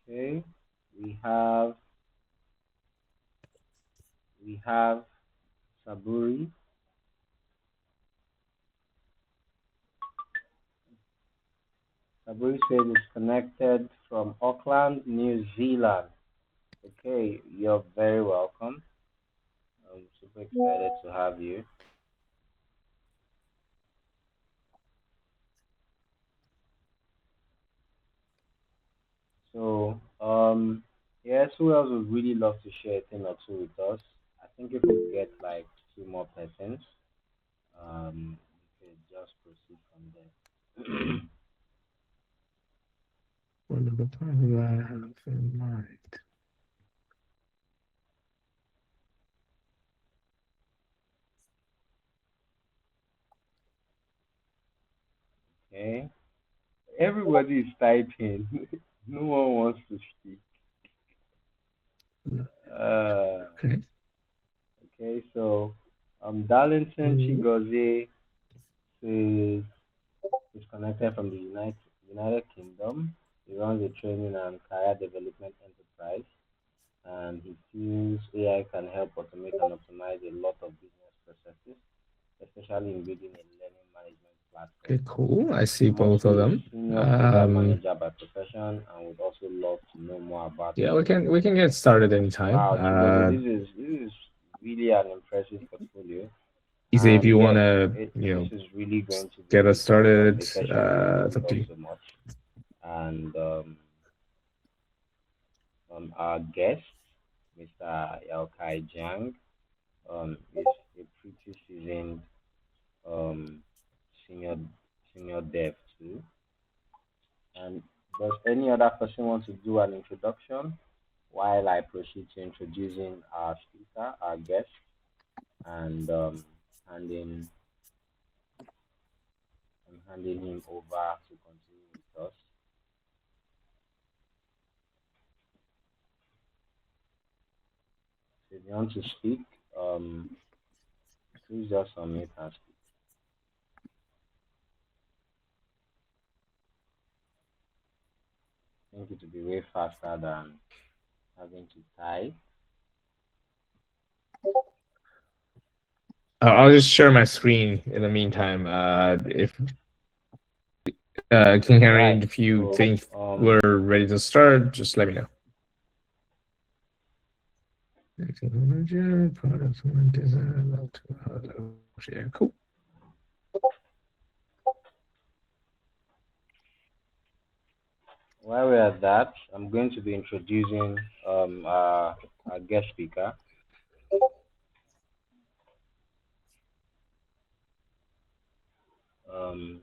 Okay, we have we have Saburi. Saburi says it's connected from Auckland, New Zealand. Okay, you're very welcome. I'm super excited to have you. So, yes, who else would really love to share a thing or two with us? I think if we get like two more persons, we could just proceed from there. What are the times I have in mind? Okay, everybody is typing. No one wants to speak. Okay. Okay, so Darlington Mm, Chigozie is connected from the United Kingdom. He runs a training and career development enterprise, and he feels AI can help automate and optimize a lot of business processes, especially in building a learning management platform. okay, cool. I see I'm both also of a them. senior program manager by profession and would also love to know more about Yeah, your role. we can get started anytime. Wow, Chigozie, this is really an impressive portfolio. Easy if And you yes, wanna, this is really going to get us be started. a session we will It's up to love you. so much. And our guest, Mr. Yaokai Jiang, is a pretty seasoned um, senior senior dev too. And does any other person want to do an introduction while I proceed to introducing our speaker, our guest, and handing handing him over to continue with us. So if you want to speak, um, please just unmute and speak. I think it will be way faster than having to type. I'll just share my screen in the meantime. If King All Henry, right. if you So think we're ready to start, just let me know. Yeah, cool. while we're at that, I'm going to be introducing our guest speaker. Um,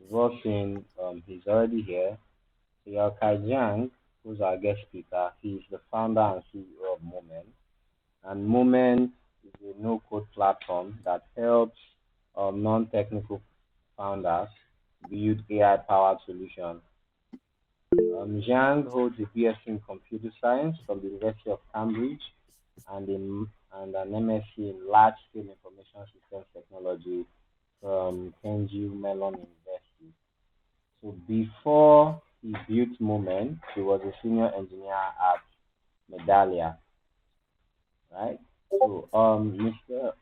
we've all seen he's already here. So Yaokai Jiang, who's our guest speaker, he's the founder and CEO of Momen. And Momen is a no-code platform that helps non-technical founders build AI-powered solutions. Jiang holds a BSc in computer science from the University of Cambridge and an MSc in large-scale information systems technology from Kenji Mellon University. So before he built Moment, he was a senior engineer at Medallia, right? So Mr.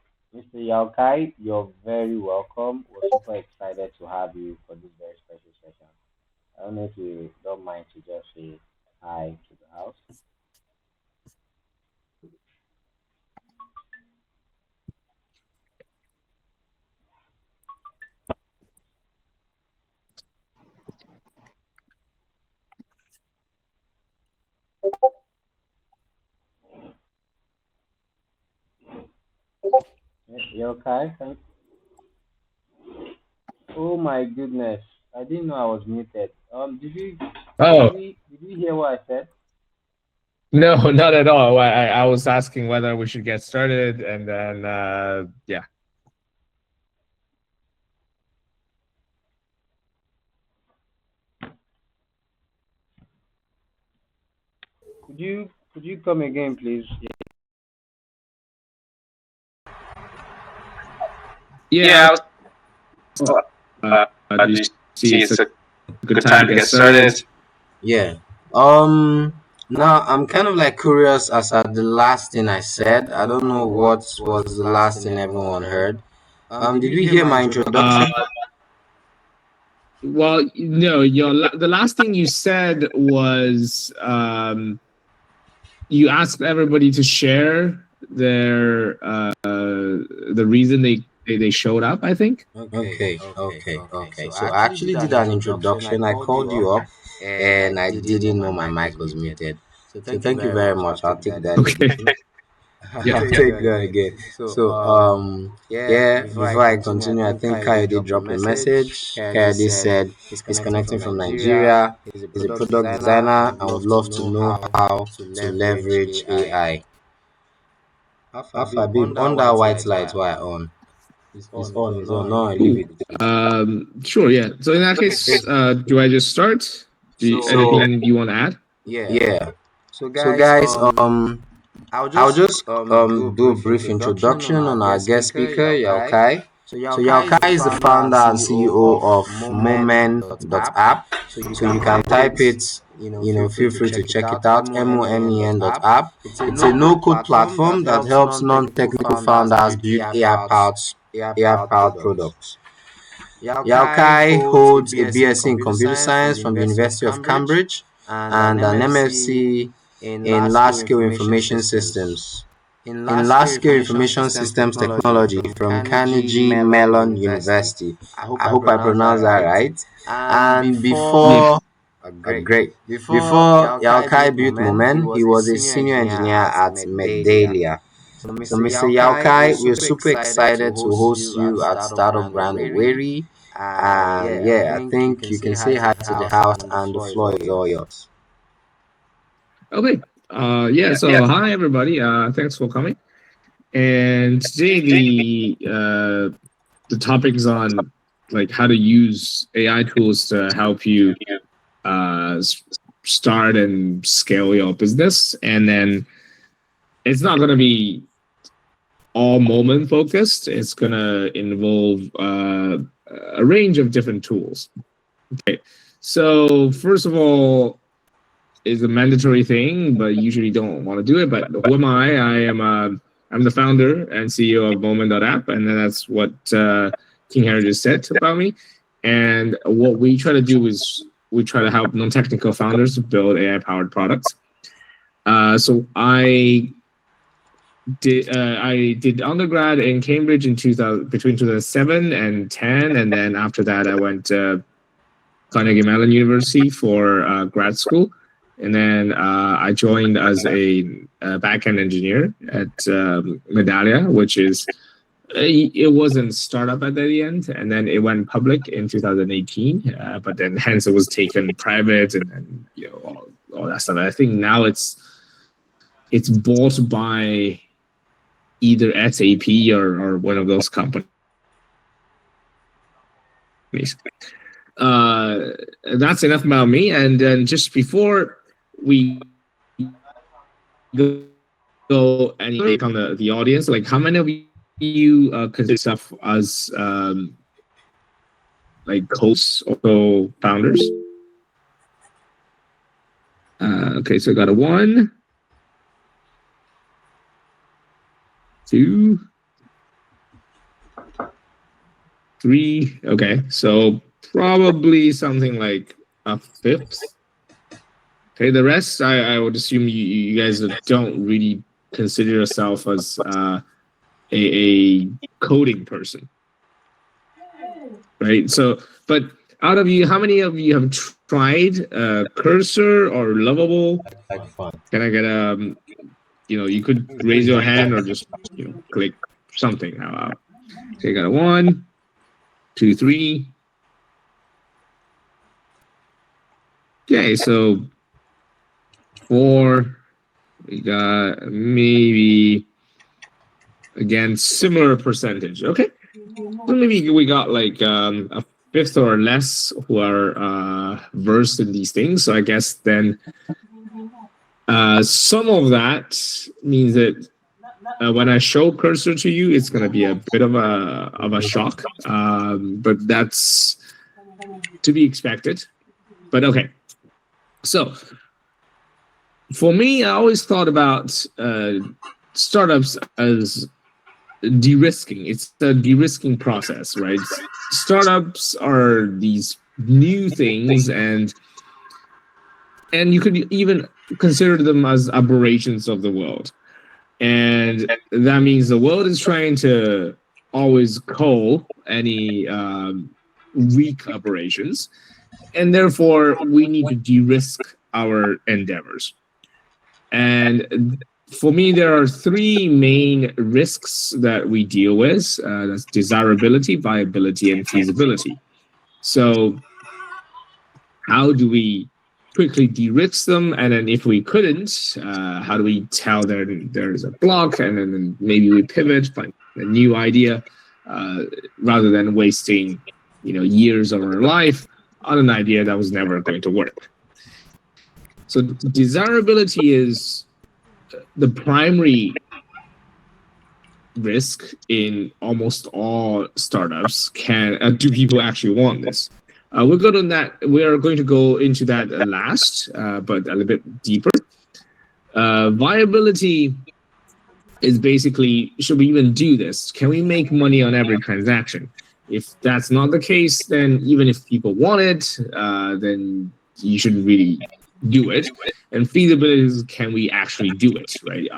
Yaokai, you're very welcome. We're super excited to have you for this very special session. I don't know if you don't mind to just say hi to the house. Yaokai, oh my goodness, I didn't know I was muted. Oh, did you hear what I said? no, not at all. I was asking whether we should get started, and then yeah. Could you come again, please? Yeah, Yeah, do you see see it's it's a a good good time to time to get get started? started. Yeah. Now I'm kind of like curious as at the last thing I said. I don't know what was the last thing everyone heard. Did we hear my Uh, introduction? well, no, the last thing you said was you asked everybody to share their the reason they showed up. I think. Okay. So I actually did an introduction. I called you up and I didn't know my mic was muted. So thank you very much. I'll take that Okay. again. Yeah. I'll take that again. So yeah, before I continue, I think Kayode dropped a message. Kayode said he's connecting from Nigeria. He's a product designer and would love to know how to leverage AI. Alpha babe, on that white light, why on? It's on. No, I leave Ooh. it. Sure. Yeah. So in that case, do I just start? So Anything you want to add? yeah. So guys, I'll just do a brief introduction on our guest speaker, Yaokai. So Yaokai is the founder and CEO of Momen.app. So you can type it, feel free to check it out, MOMEN.app. It's a no-code platform that helps non-technical founders build AI-powered products. Yaokai holds a BSc in Computer Science from the University of Cambridge and an MSc in Large-Scale Information Systems. Technology from Carnegie Mellon University. I hope I pronounced that right. And Yeah. great. Before Yaokai built Momen, he was a senior engineer at Medallia. So, Mr. Yaokai, we're super excited to host you at Startup Grand Owerri. And yeah, I think you can say hi to the house, and the floor is all yours. Okay. Yeah. So hi everybody. Thanks for coming. And today the topic is on like how to use AI tools to help you uh, start and scale your business. And then it's not going to be all moment focused. It's going to involve a range of different tools. Okay. So first of all, is a mandatory thing, but usually don't want to do it. But who am I? I'm the founder and CEO of Momen.app, and then that's what King Harry just said about me. And what we try to do is we try to help non-technical founders build AI-powered products. So I did undergrad in Cambridge in 2000 between 2007 and 10, and then after that I went to Carnegie Mellon University for grad school. And then I joined as a backend engineer at Medallia, which is it wasn't startup at the end, and then it went public in 2018. But then hence it was taken private, and all that stuff. I think now it's bought by either SAP or one of those companies. That's enough about me. And then just before we go any take on the audience, like how many of you consider yourself as like hosts or founders? Okay, so I got a 1, 2, 3. Okay, so probably something like a fifth. Okay, the rest, I would assume you guys don't really consider yourself as a coding person, right? So, but out of you, how many of you have tried Cursor or Lovable? Like fun. Can I get you could raise your hand or just click something. How about? Okay, got a 1, 2, 3. Okay, so 4. We got maybe again similar percentage. Okay, so maybe we got like a fifth or less who are versed in these things. So I guess then some of that means that when I show Cursor to you, it's going to be a bit of a shock, but that's to be expected. But okay, so For me, I always thought about startups as de-risking. It's a de-risking process, right? Startups are these new things, and you could even consider them as aberrations of the world. And that means the world is trying to always cull any weak aberrations, and therefore we need to de-risk our endeavors. And for me, there are three main risks that we deal with. That's desirability, viability, and feasibility. So how do we quickly de-risk them? And then if we couldn't, how do we tell there's a block, and then maybe we pivot, find a new idea, uh, rather than wasting years of our life on an idea that was never going to work. So desirability is the primary risk in almost all startups. Do people actually want this? We are going to go into that last, but a little bit deeper. Viability is basically, should we even do this? Can we make money on every transaction? If that's not the case, then even if people want it, then you shouldn't really do it. And feasibility is, can we actually do it, right?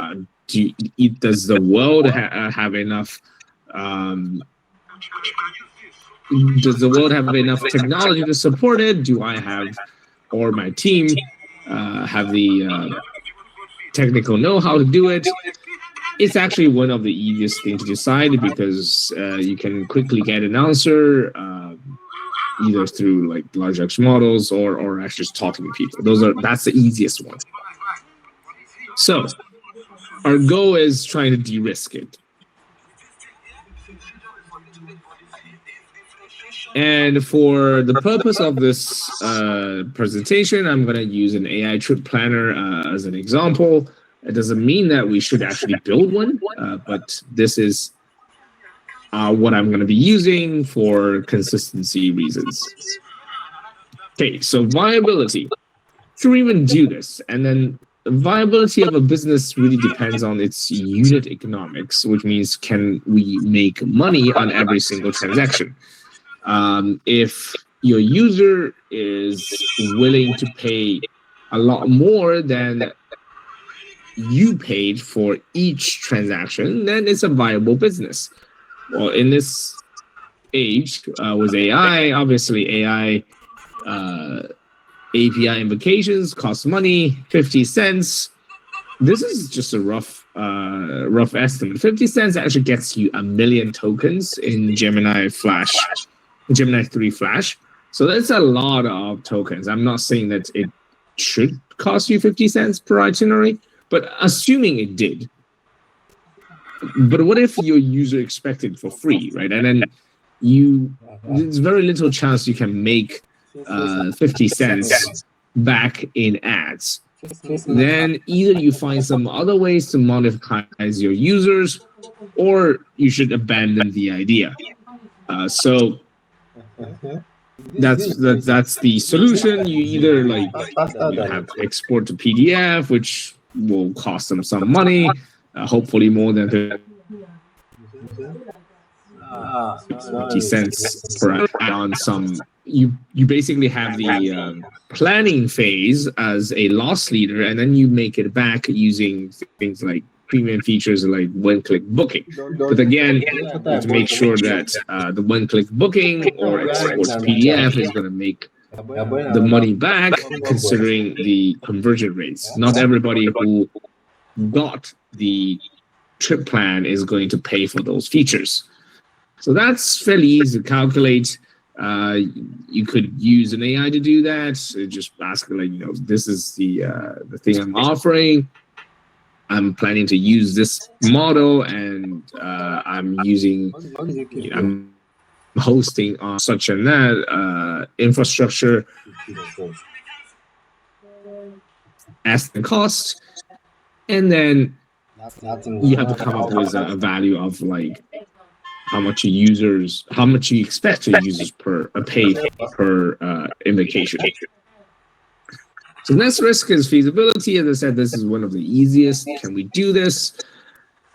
Does the world have enough? Does the world have enough technology to support it? Do I have, or my team, have the technical know-how to do it? It's actually one of the easiest things to decide, because you can quickly get an answer, either through like large language models or actually just talking to people. That's the easiest one. So our goal is trying to de-risk it. And for the purpose of this presentation, I'm going to use an AI trip planner as an example. It doesn't mean that we should actually build one, but this is what I'm going to be using for consistency reasons. Okay, so viability. Should we even do this? And then the viability of a business really depends on its unit economics, which means, can we make money on every single transaction? If your user is willing to pay a lot more than you paid for each transaction, then it's a viable business. Well, in this age with AI, obviously AI API invocations cost money, 50 cents. This is just a rough estimate. 50 cents actually gets you 1 million tokens in Gemini 3 Flash. So that's a lot of tokens. I'm not saying that it should cost you 50 cents per itinerary, but assuming it did. But what if your user expected for free, right? And then there's very little chance you can make 50 cents back in ads. Then either you find some other ways to monetize your users, or you should abandon the idea. So that's the solution. You either have to export to PDF, which will cost them some money, hopefully more than 50 cents per on some. You basically have the planning phase as a loss leader, and then you make it back using things like premium features like one-click booking. But again, you have to make sure that the one-click booking or export to PDF is going to make the money back, considering the conversion rates. Not everybody who got the trip plan is going to pay for those features. So that's fairly easy to calculate. You could use an AI to do that. So just ask, this is the thing I'm offering. I'm planning to use this model, and I'm hosting on such and that infrastructure. Ask the cost, and then you have to come up with a value of how much you expect your users pay per invocation. So next risk is feasibility. As I said, this is one of the easiest. Can we do this?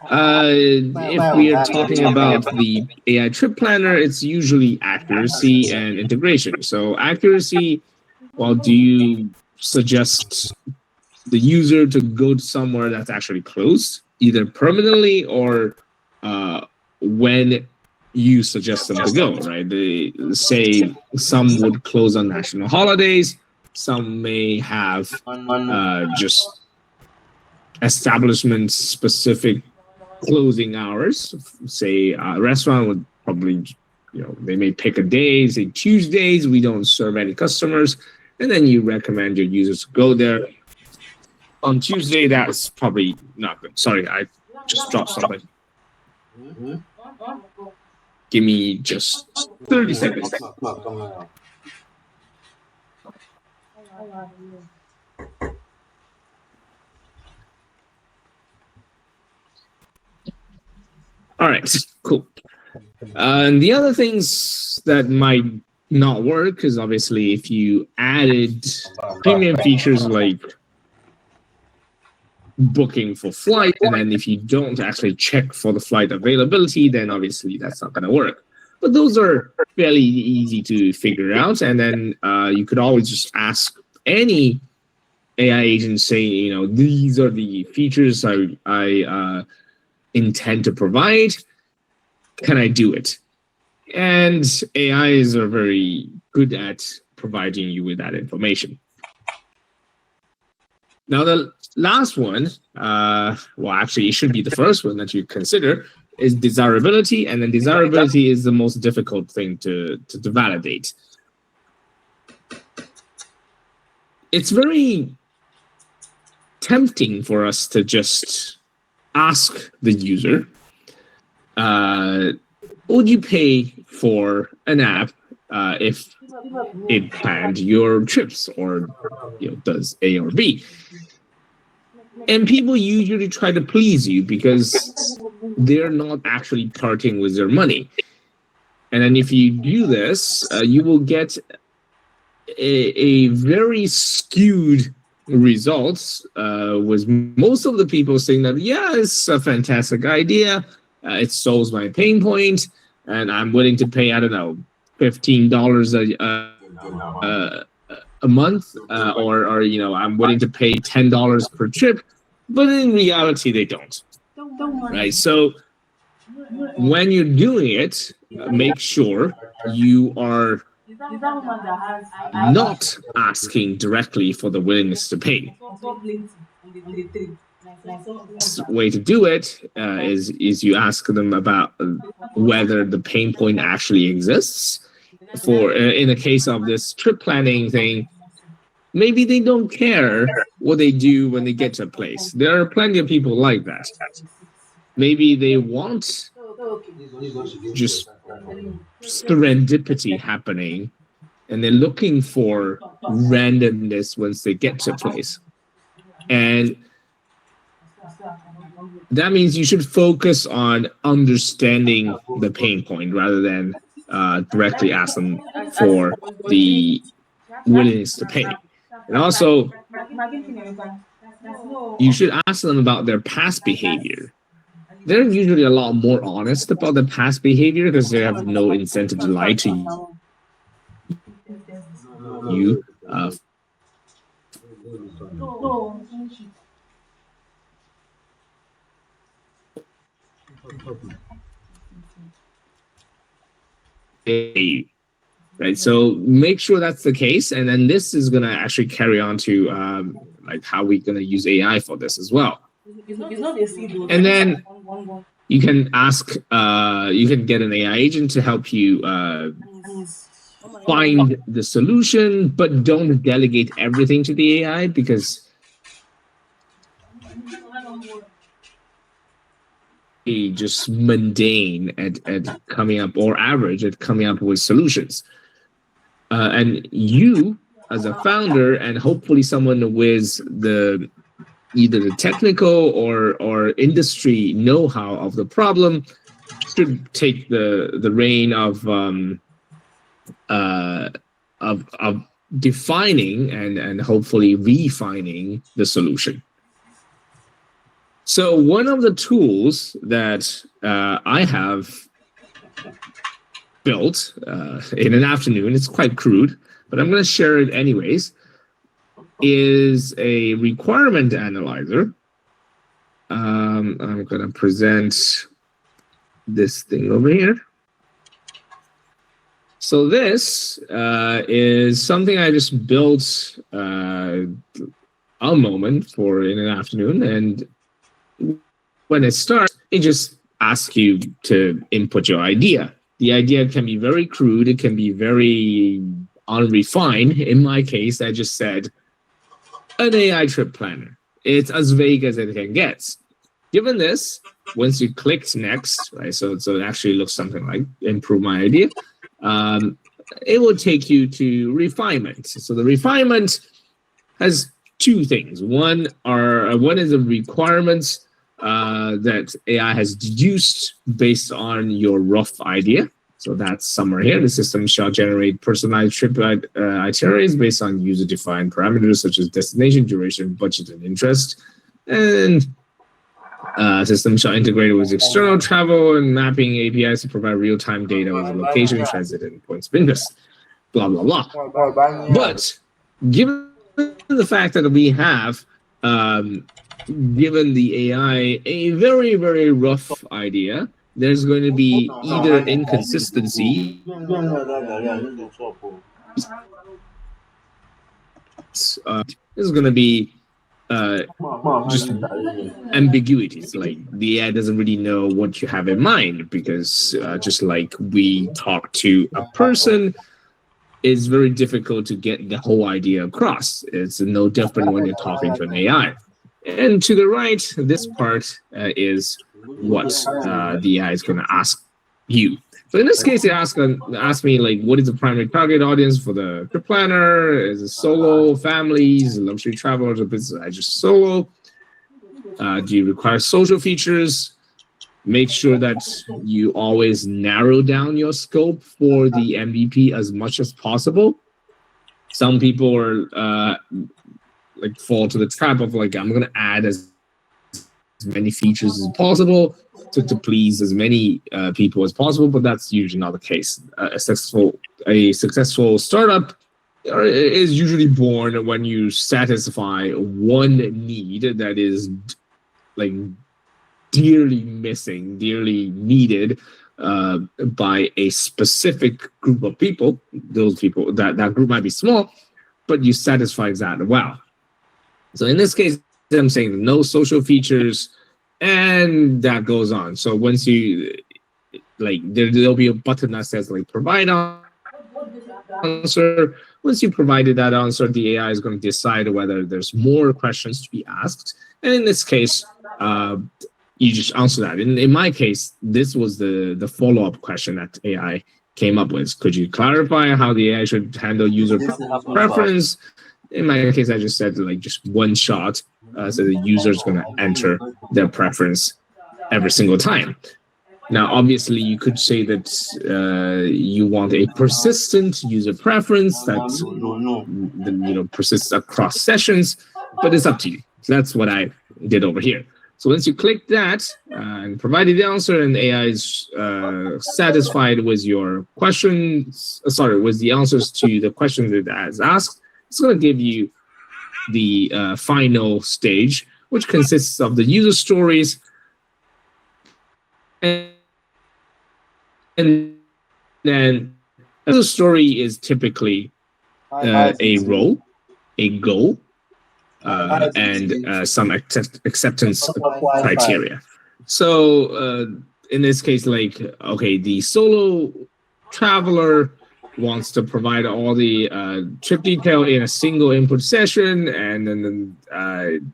If we are talking about the AI trip planner, it's usually accuracy and integration. So accuracy, well, do you suggest the user to go to somewhere that's actually closed, either permanently or when you suggest them to go, right? They say some would close on national holidays, some may have just establishment specific closing hours. Say a restaurant would probably, they may pick a day, say Tuesdays, we don't serve any customers, and then you recommend your users to go there. On Tuesday, that's probably not good. Sorry, I just dropped something. Give me just 30 seconds. All right, cool. And the other things that might not work is obviously if you added premium features like booking for flight, and then if you don't actually check for the flight availability, then obviously that's not going to work. But those are fairly easy to figure out, and then you could always just ask any AI agent, say, these are the features I intend to provide. Can I do it? And AIs are very good at providing you with that information. Now, the last one, well, actually, it should be the first one that you consider, is desirability. And then desirability is the most difficult thing to validate. It's very tempting for us to just ask the user, would you pay for an app if it planned your trips, or does A or B? And people usually try to please you because they're not actually parting with their money. And then if you do this, you will get a very skewed results, with most of the people saying that, yeah, it's a fantastic idea. It solves my pain point, and I'm willing to pay, I don't know, $15 a month, or I'm willing to pay $10 per trip. But in reality, they don't. Right? So when you're doing it, make sure you are not asking directly for the willingness to pay. The way to do it is you ask them about whether the pain point actually exists. For in the case of this trip planning thing, maybe they don't care what they do when they get to a place. There are plenty of people like that. Maybe they want just serendipity happening, and they're looking for randomness once they get to a place. And that means you should focus on understanding the pain point rather than directly ask them for the willingness to pay. And also, you should ask them about their past behavior. They're usually a lot more honest about their past behavior because they have no incentive to lie to you. Right, so make sure that's the case, and then this is going to actually carry on to like how we're going to use AI for this as well. And then you can ask, you can get an AI agent to help you find the solution, but don't delegate everything to the AI, because just mundane at coming up, or average at coming up with solutions. And you, as a founder, and hopefully someone with either the technical or industry know-how of the problem, should take the reign of defining and hopefully refining the solution. So one of the tools that I have built in an afternoon, it's quite crude, but I'm going to share it anyways, is a requirement analyzer. I'm going to present this thing over here. So this is something I just built a moment for in an afternoon, and when it starts, it just asks you to input your idea. The idea can be very crude, it can be very unrefined. In my case, I just said an AI trip planner. It's as vague as it can get. Given this, once you clicked next, right? So it actually looks something like improve my idea. It will take you to refinement. So the refinement has two things. One is the requirements that AI has deduced based on your rough idea. So that's somewhere here. The system shall generate personalized trip itineraries based on user-defined parameters such as destination, duration, budget, and interest. And system shall integrate with external travel and mapping APIs to provide real-time data with the location, transit, and points of interest. Blah, blah, blah. But given the fact that we have given the AI a very, very rough idea, there's going to be either inconsistency. There's going to be just ambiguities. Like the AI doesn't really know what you have in mind, because just like we talk to a person, it's very difficult to get the whole idea across. It's no different when you're talking to an AI. And to the right, this part is what the AI is going to ask you. So in this case, it asked me, like, what is the primary target audience for the trip planner? Is it solo, families, luxury travelers, or business? I just solo. Do you require social features? Make sure that you always narrow down your scope for the MVP as much as possible. Some people are like fall to the trap of like, I'm going to add as many features as possible to please as many people as possible, but that's usually not the case. A successful startup is usually born when you satisfy one need that is like dearly missing, dearly needed by a specific group of people. Those people, that group might be small, but you satisfy that well. So in this case, I'm saying no social features, and that goes on. So once you like, there'll be a button that says like provide answer. Once you provided that answer, the AI is going to decide whether there's more questions to be asked. And in this case, you just answer that. In my case, this was the follow-up question that AI came up with. Could you clarify how the AI should handle user preference? In my case, I just said like just one shot, so the user is going to enter their preference every single time. Now, obviously, you could say that you want a persistent user preference that persists across sessions, but it's up to you. So that's what I did over here. So once you click that and provided the answer, and AI is satisfied with your questions, with the answers to the questions it has asked, it's going to give you the final stage, which consists of the user stories. And then the story is typically a role, a goal, and some acceptance criteria. So in this case, like, okay, the solo traveler wants to provide all the trip detail in a single input session, and then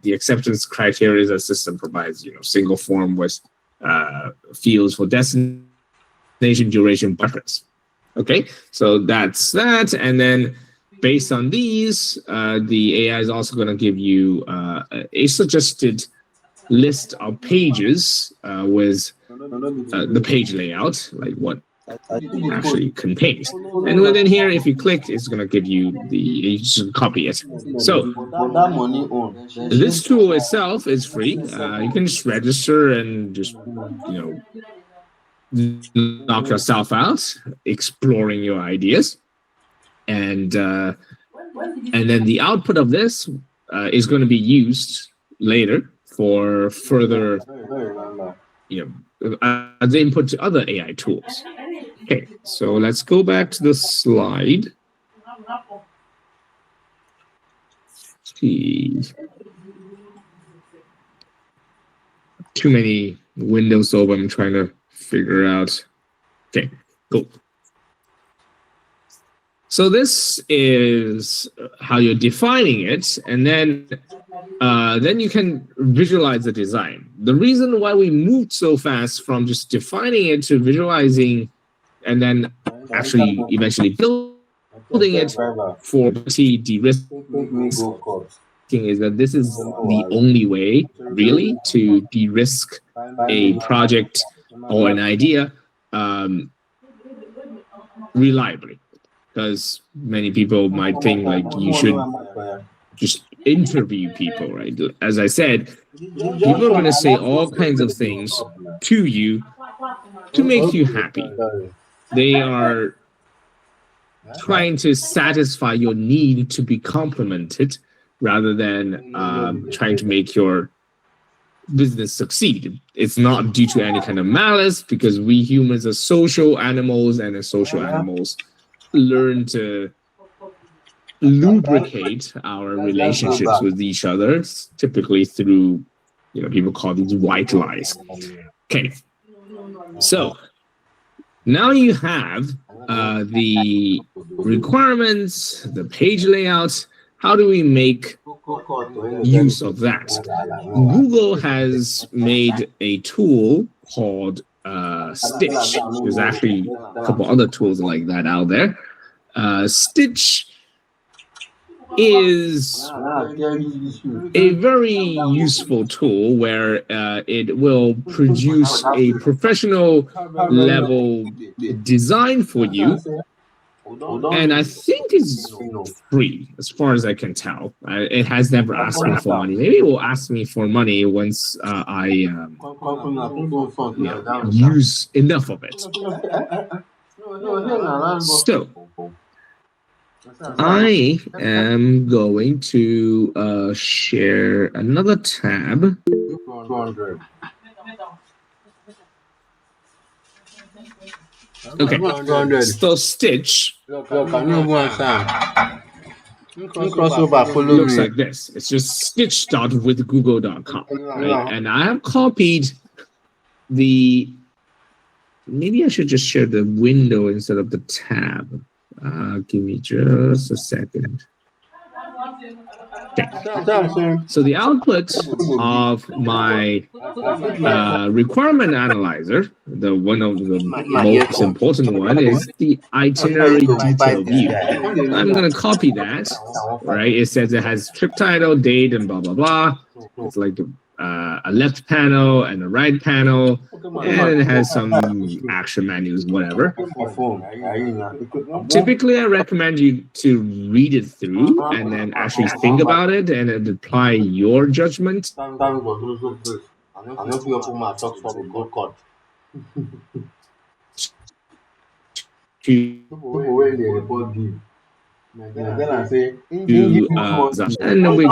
the acceptance criteria the system provides, single form with fields for destination, duration, preference. Okay, so that's that. And then based on these, the AI is also going to give you a suggested list of pages with the page layout, like what actually contains. And within here, if you click, it's going to give you you just copy it. So this tool itself is free. You can just register and just, knock yourself out, exploring your ideas. And then the output of this is going to be used later for further, as input to other AI tools. Okay, so let's go back to the slide. See. Too many windows open. I'm trying to figure out. Okay, cool. So this is how you're defining it, and then you can visualize the design. The reason why we moved so fast from just defining it to visualizing and then actually eventually building it for de-risking is that this is the only way really to de-risk a project or an idea reliably. Because many people might think like you should just interview people, right? As I said, people are going to say all kinds of things to you to make you happy. They are trying to satisfy your need to be complimented rather than trying to make your business succeed. It's not due to any kind of malice, because we humans are social animals, and as social animals learn to lubricate our relationships with each other, typically through, people call these white lies. Okay, so now you have the requirements, the page layout. How do we make use of that? Google has made a tool called Stitch. There's actually a couple other tools like that out there. Stitch is a very useful tool where it will produce a professional level design for you. And I think it's free, as far as I can tell. It has never asked me for money. Maybe it will ask me for money once I use enough of it. So I am going to share another tab. Okay, so Stitch looks like this. It's just stitch.withgoogle.com, right? And I have copied maybe I should just share the window instead of the tab. Give me just a second. Okay. So the output of my requirement analyzer, one of the most important one, is the itinerary detail view. I'm going to copy that, right? It says it has trip title, date, and blah, blah, blah. It's like a left panel and a right panel, and it has some action menus, whatever. Typically, I recommend you to read it through and then actually think about it and then apply your judgment. And we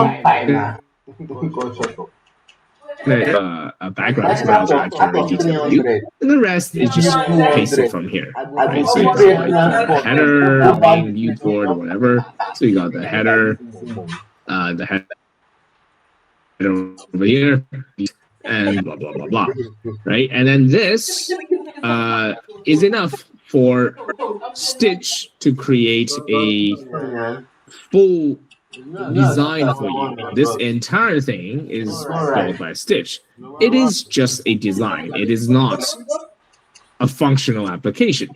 a background about the itinerary detail view, and the rest is just pasted from here, right? So it's like the header, main viewport, or whatever. So you got the header over here, and blah blah blah blah, right? And then this is enough for Stitch to create a full design for you. This entire thing is built by Stitch. It is just a design. It is not a functional application.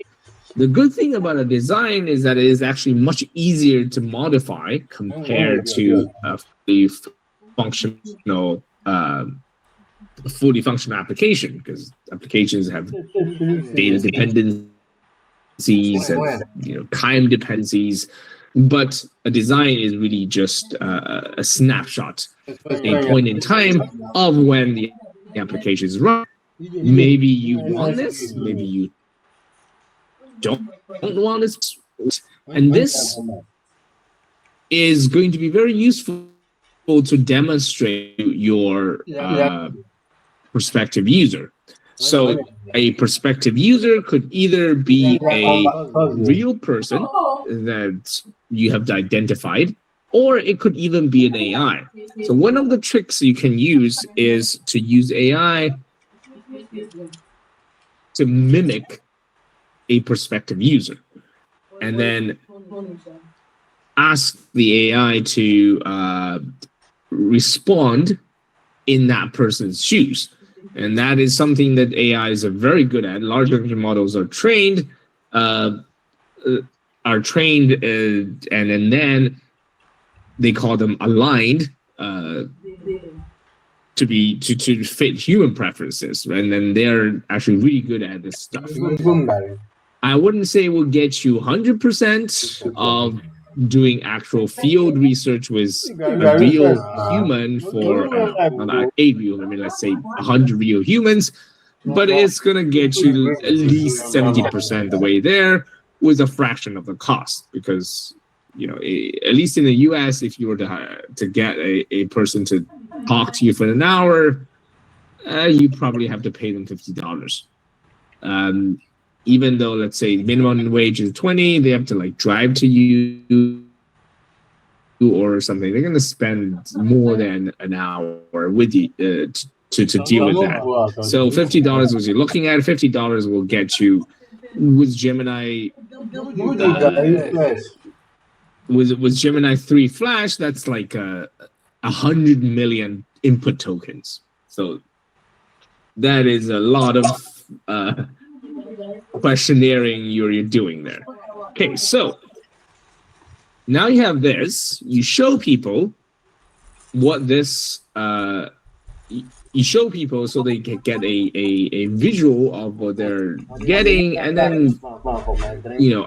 The good thing about a design is that it is actually much easier to modify compared to a fully functional application, because applications have data dependencies and time dependencies, but a design is really just a snapshot, a point in time of when the application is running. Maybe you want this, maybe you don't want this, and this is going to be very useful to demonstrate your prospective user. So a prospective user could either be a real person that you have identified, or it could even be an AI. So one of the tricks you can use is to use AI to mimic a prospective user, and then ask the AI to respond in that person's shoes. And that is something that AIs are very good at. Large language models are trained, and then they call them aligned to fit human preferences, right? And then they're actually really good at this stuff. I wouldn't say it will get you 100% of doing actual field research with a real human for not a real, I mean, let's say 100 real humans, but it's going to get you at least 70% the way there with a fraction of the cost. Because, at least in the US, if you were to get a person to talk to you for an hour, you probably have to pay them $50. Even though, let's say, minimum wage is 20, they have to drive to you or something. They're going to spend more than an hour with you to deal with that. So $50 was you're looking at. $50 will get you with Gemini. With Gemini 3 Flash, that's like 100 million input tokens. So that is a lot of questionnaire you're doing there. Okay, so now you have this. You show people what this. You show people so they can get a visual of what they're getting, and then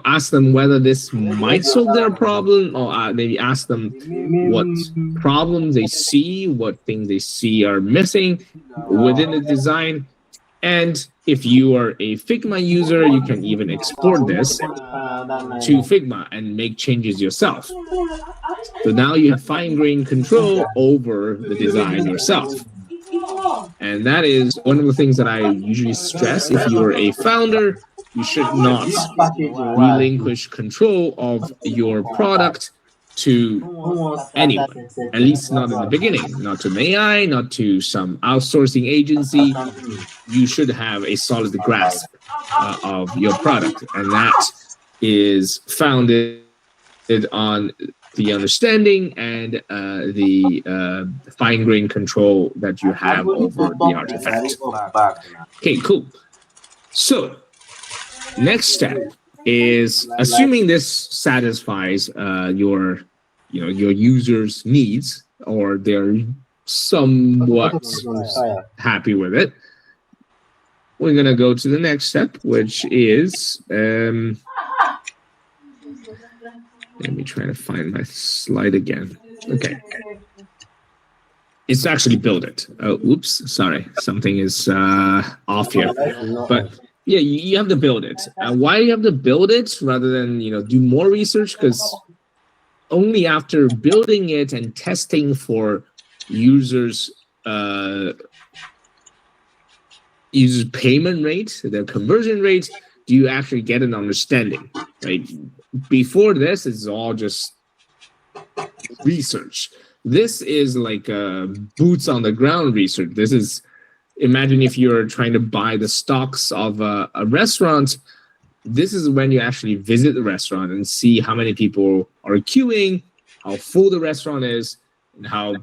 ask them whether this might solve their problem, or maybe ask them what problems they see, what things they see are missing within the design. And if you are a Figma user, you can even export this to Figma and make changes yourself. So now you have fine-grained control over the design yourself. And that is one of the things that I usually stress. If you're a founder, you should not relinquish control of your product to anyone, at least not in the beginning, not to an AI, not to some outsourcing agency. You should have a solid grasp of your product, and that is founded on the understanding and the fine-grained control that you have over the artifact. Okay, cool. So next step is, assuming this satisfies your users' needs, or they're somewhat happy with it, we're gonna go to the next step, which is let me try to find my slide again. Okay. It's to actually build it. Oh, oops, sorry. Something is off here. But yeah, you have to build it. Why you have to build it rather than, do more research? Because only after building it and testing for users' payment rate, their conversion rate, do you actually get an understanding, right? Before this, it's all just research. This is like boots on the ground research. This is, imagine if you're trying to buy the stocks of a restaurant. This is when you actually visit the restaurant and see how many people are queuing, how full the restaurant is, and how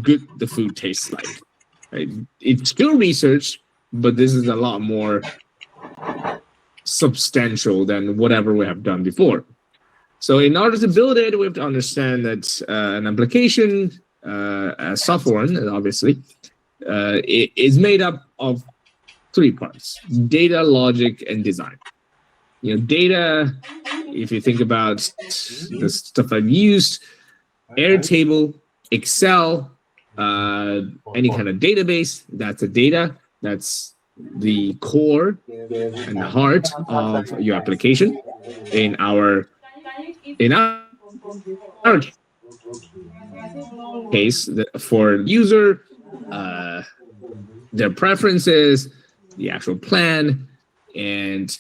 good the food tastes like. Right? It's still research, but this is a lot more substantial than whatever we have done before. So in order to build it, we have to understand that an application, a software, obviously, it is made up of three parts: data, logic, and design. data. If you think about the stuff I've used, Airtable, Excel, any kind of database, that's a data. That's the core and the heart of your application. In our case, for user, their preferences, the actual plan, and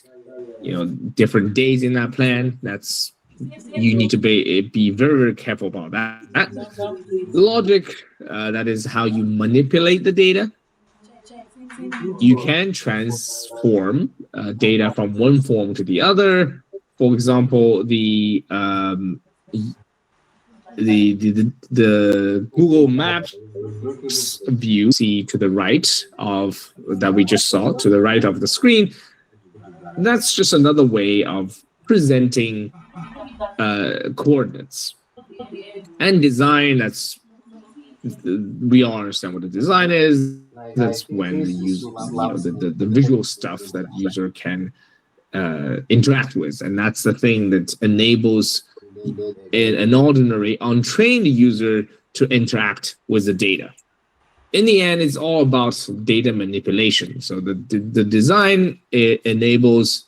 different days in that plan. That's you need to be very, very careful about that. Logic, that is how you manipulate the data. You can transform data from one form to the other. For example, the Google Maps view see to the right of that we just saw to the right of the screen. That's just another way of presenting coordinates. And design, that's we all understand what the design is. That's when we use the visual stuff that user can interact with, and that's the thing that enables an ordinary untrained user to interact with the data. In the end, it's all about data manipulation. So the design, it enables,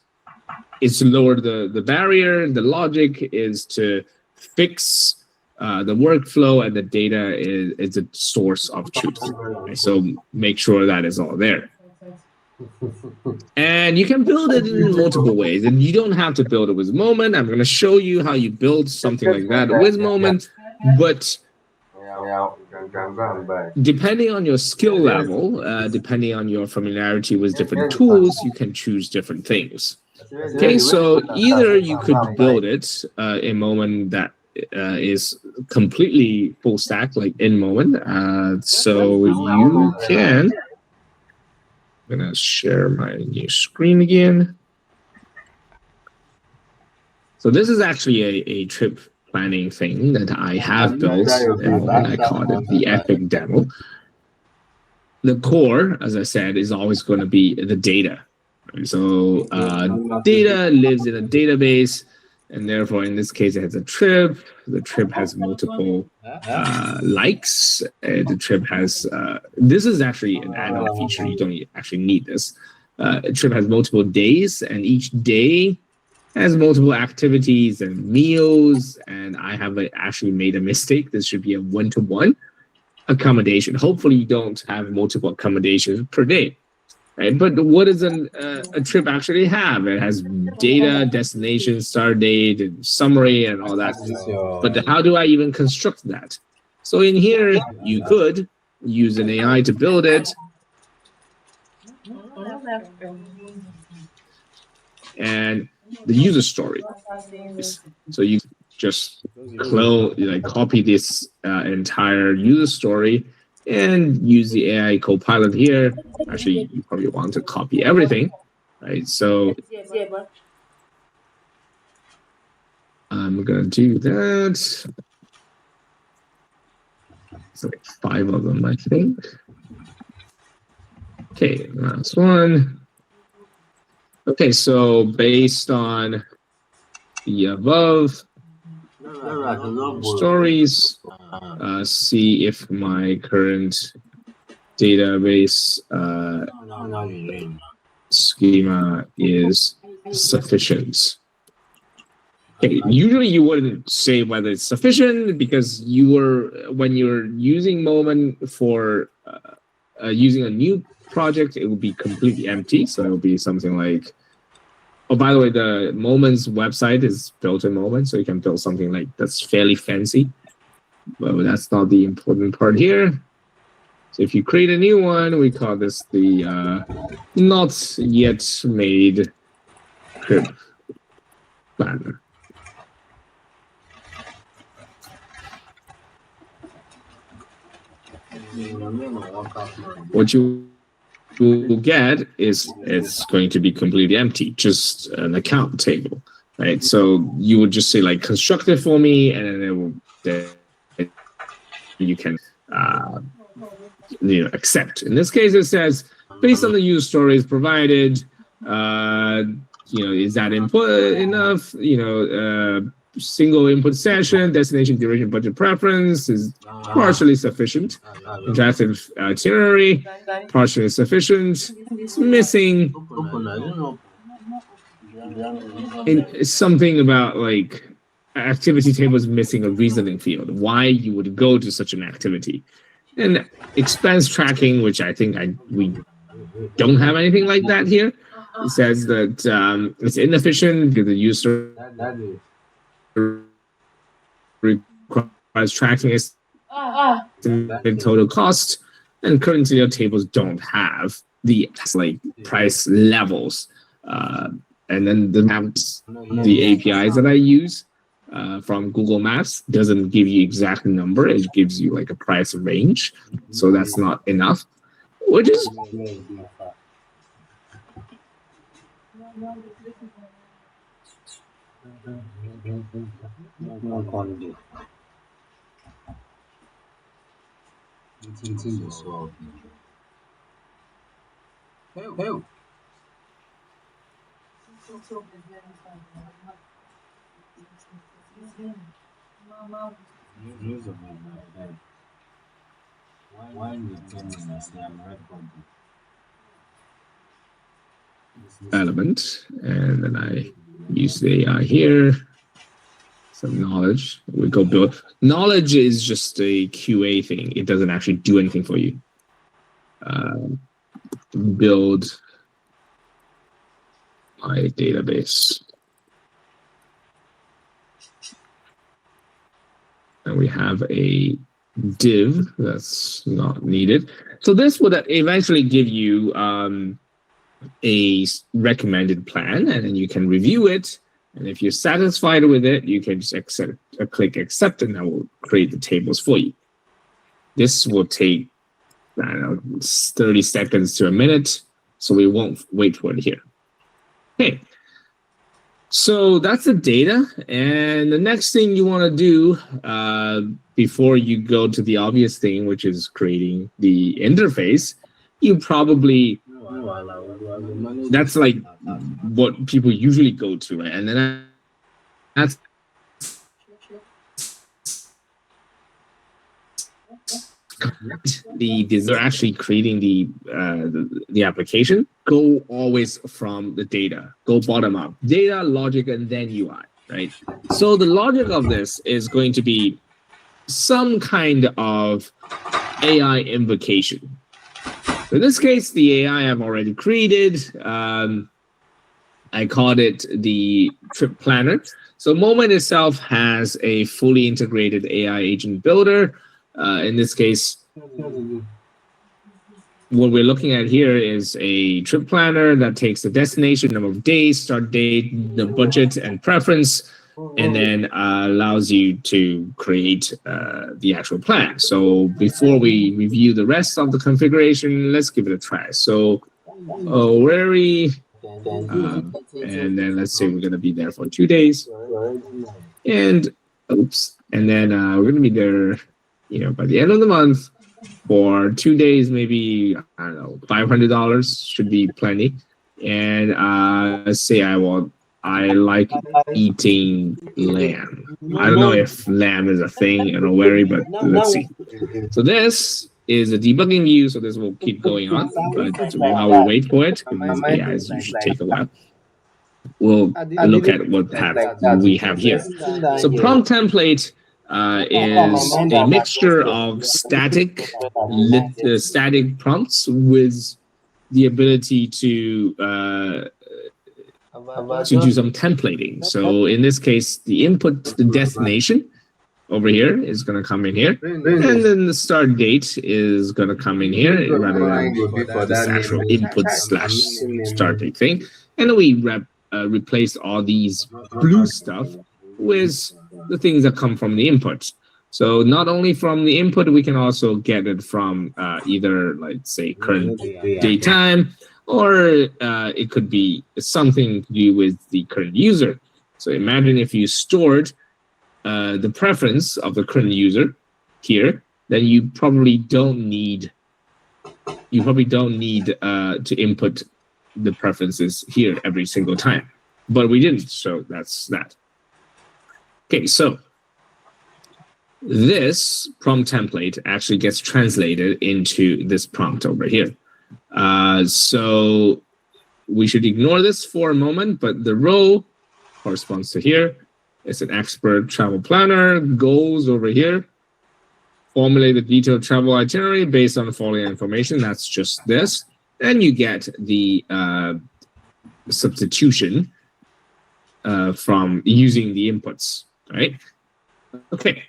is to lower the barrier. The logic is to fix the workflow, and the data is a source of truth. Okay, so make sure that is all there. And you can build it in multiple ways, and you don't have to build it with Moment. I'm going to show you how you build something like that with Moment, but depending on your skill level, depending on your familiarity with different tools, you can choose different things. Okay, so either you could build it in Moment that is completely full stack, like in Moment. So you can. I'm gonna share my new screen again. So this is actually a trip planning thing that I have built in Moment. I call it the epic demo. The core, as I said, is always going to be the data. So data lives in a database, and therefore in this case it has a trip. The trip has multiple likes. The trip has this is actually an add-on feature. You don't actually need this. A trip has multiple days, and each day has multiple activities and meals. And I have actually made a mistake. This should be a one-to-one accommodation. Hopefully you don't have multiple accommodations per day. Right? But what does a trip actually have? It has data, destination, start date, and summary, and all that. But how do I even construct that? So in here, you could use an AI to build it. And the user story. So you just copy this entire user story and use the AI Copilot here. Actually, you probably want to copy everything, right? So I'm gonna do that. It's like 5 of them, I think. Okay, last one. Okay, so based on the above stories, see if my current database schema is sufficient. Okay, usually you wouldn't say whether it's sufficient because when you're using Moment for using a new project, it will be completely empty. So it will be something like, oh, by the way, the Moment's website is built in Moment, so you can build something like that's fairly fancy. But that's not the important part here. So if you create a new one, we call this the not yet made trip planner. What you will get is it's going to be completely empty, just an account table, right? So you would just say like construct it for me, and then it will you can accept. In this case, it says based on the user stories provided, is that input enough? Single input session, destination, duration, budget preference is partially sufficient. Interactive itinerary, partially sufficient. It's missing something about like activity table is missing a reasoning field, why you would go to such an activity. And expense tracking, which I think we don't have anything like that here. It says that it's inefficient because the user requires tracking estimated total cost, and currently your tables don't have the like price levels. And then the APIs that I use from Google Maps doesn't give you exact number. It gives you like a price range. So that's not enough, which is element. And then I use the AI here. Some knowledge. We go build. Knowledge is just a QA thing. It doesn't actually do anything for you. Build my database. And we have a div that's not needed. So this would eventually give you a recommended plan, and then you can review it. And if you're satisfied with it, you can just click accept, and that will create the tables for you. This will take, I don't know, 30 seconds to a minute, so we won't wait for it here. Okay, so that's the data. And the next thing you want to do before you go to the obvious thing, which is creating the interface, you probably, that's like what people usually go to, right? And then that's they're actually creating the application. Go always from the data, go bottom up, data, logic, and then UI, right? So the logic of this is going to be some kind of AI invocation. In this case, the AI I've already created, I called it the trip planner. So Momen itself has a fully integrated AI agent builder. In this case, what we're looking at here is a trip planner that takes the destination, number of days, start date, the budget and preference, and then allows you to create the actual plan. So before we review the rest of the configuration, let's give it a try. So where are we? And then let's say we're going to be there for 2 days. And oops. And then we're going to be there, by the end of the month for 2 days, maybe, I don't know, $500 should be plenty. And let's say I like eating lamb. I don't know if lamb is a thing in Oweri, but let's see. So this is a debugging view, so this will keep going on. But while we wait for it, because AIs usually take a while, we'll look at what we have here. So prompt template is a mixture of static prompts with the ability to do some templating. So in this case, the input to the destination over here is going to come in here, and then the start date is going to come in here rather than this actual input / start date thing. And then we replace all these blue stuff with the things that come from the input. So not only from the input, we can also get it from either, let's say, current daytime, or it could be something to do with the current user. So imagine if you stored the preference of the current user here, then you probably don't need to input the preferences here every single time. but we didn't. So that's that. Okay, so this prompt template actually gets translated into this prompt over here. So we should ignore this for a moment, but the role corresponds to here. It's an expert travel planner. Goals over here. Formulate a detailed travel itinerary based on the following information. That's just this. And you get the substitution from using the inputs, right? Okay.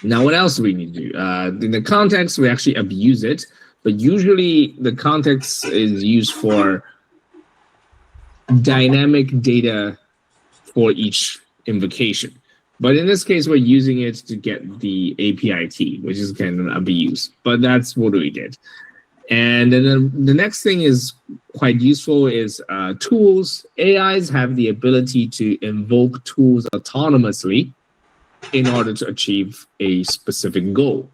Now, what else do we need to do? In the context, we actually abuse it, but usually the context is used for dynamic data for each invocation. But in this case, we're using it to get the API key, which is kind of an abuse, but that's what we did. And then the next thing is quite useful is tools. AIs have the ability to invoke tools autonomously in order to achieve a specific goal.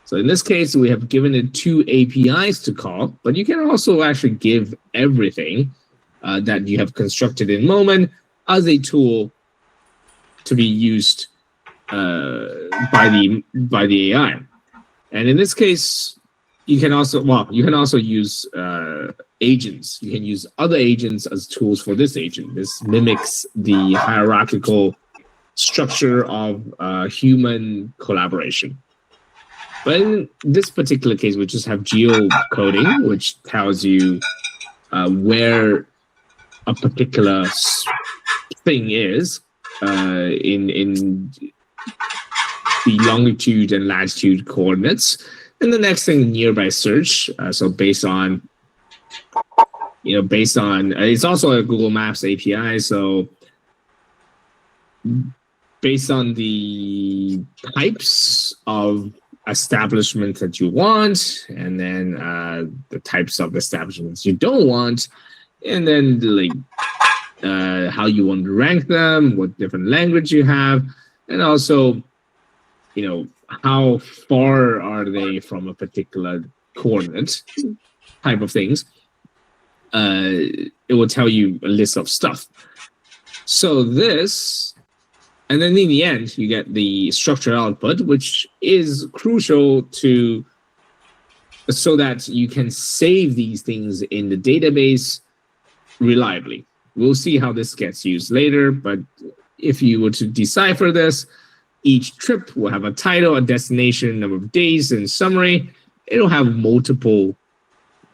So in this case, we have given it 2 APIs to call, but you can also actually give everything that you have constructed in Momen as a tool to be used by the AI. And in this case, you can also use agents. You can use other agents as tools for this agent. This mimics the hierarchical structure of human collaboration. But in this particular case, we just have geocoding, which tells you where a particular thing is in the longitude and latitude coordinates. And the next thing, nearby search. So based on it's also a Google Maps API. So based on the types of establishment that you want, and then the types of establishments you don't want, and then how you want to rank them, what different language you have, and also, how far are they from a particular coordinate type of things. It will tell you a list of stuff. So this, and then in the end, you get the structured output, which is crucial so that you can save these things in the database reliably. We'll see how this gets used later, but if you were to decipher this, each trip will have a title, a destination, number of days, and summary. It'll have multiple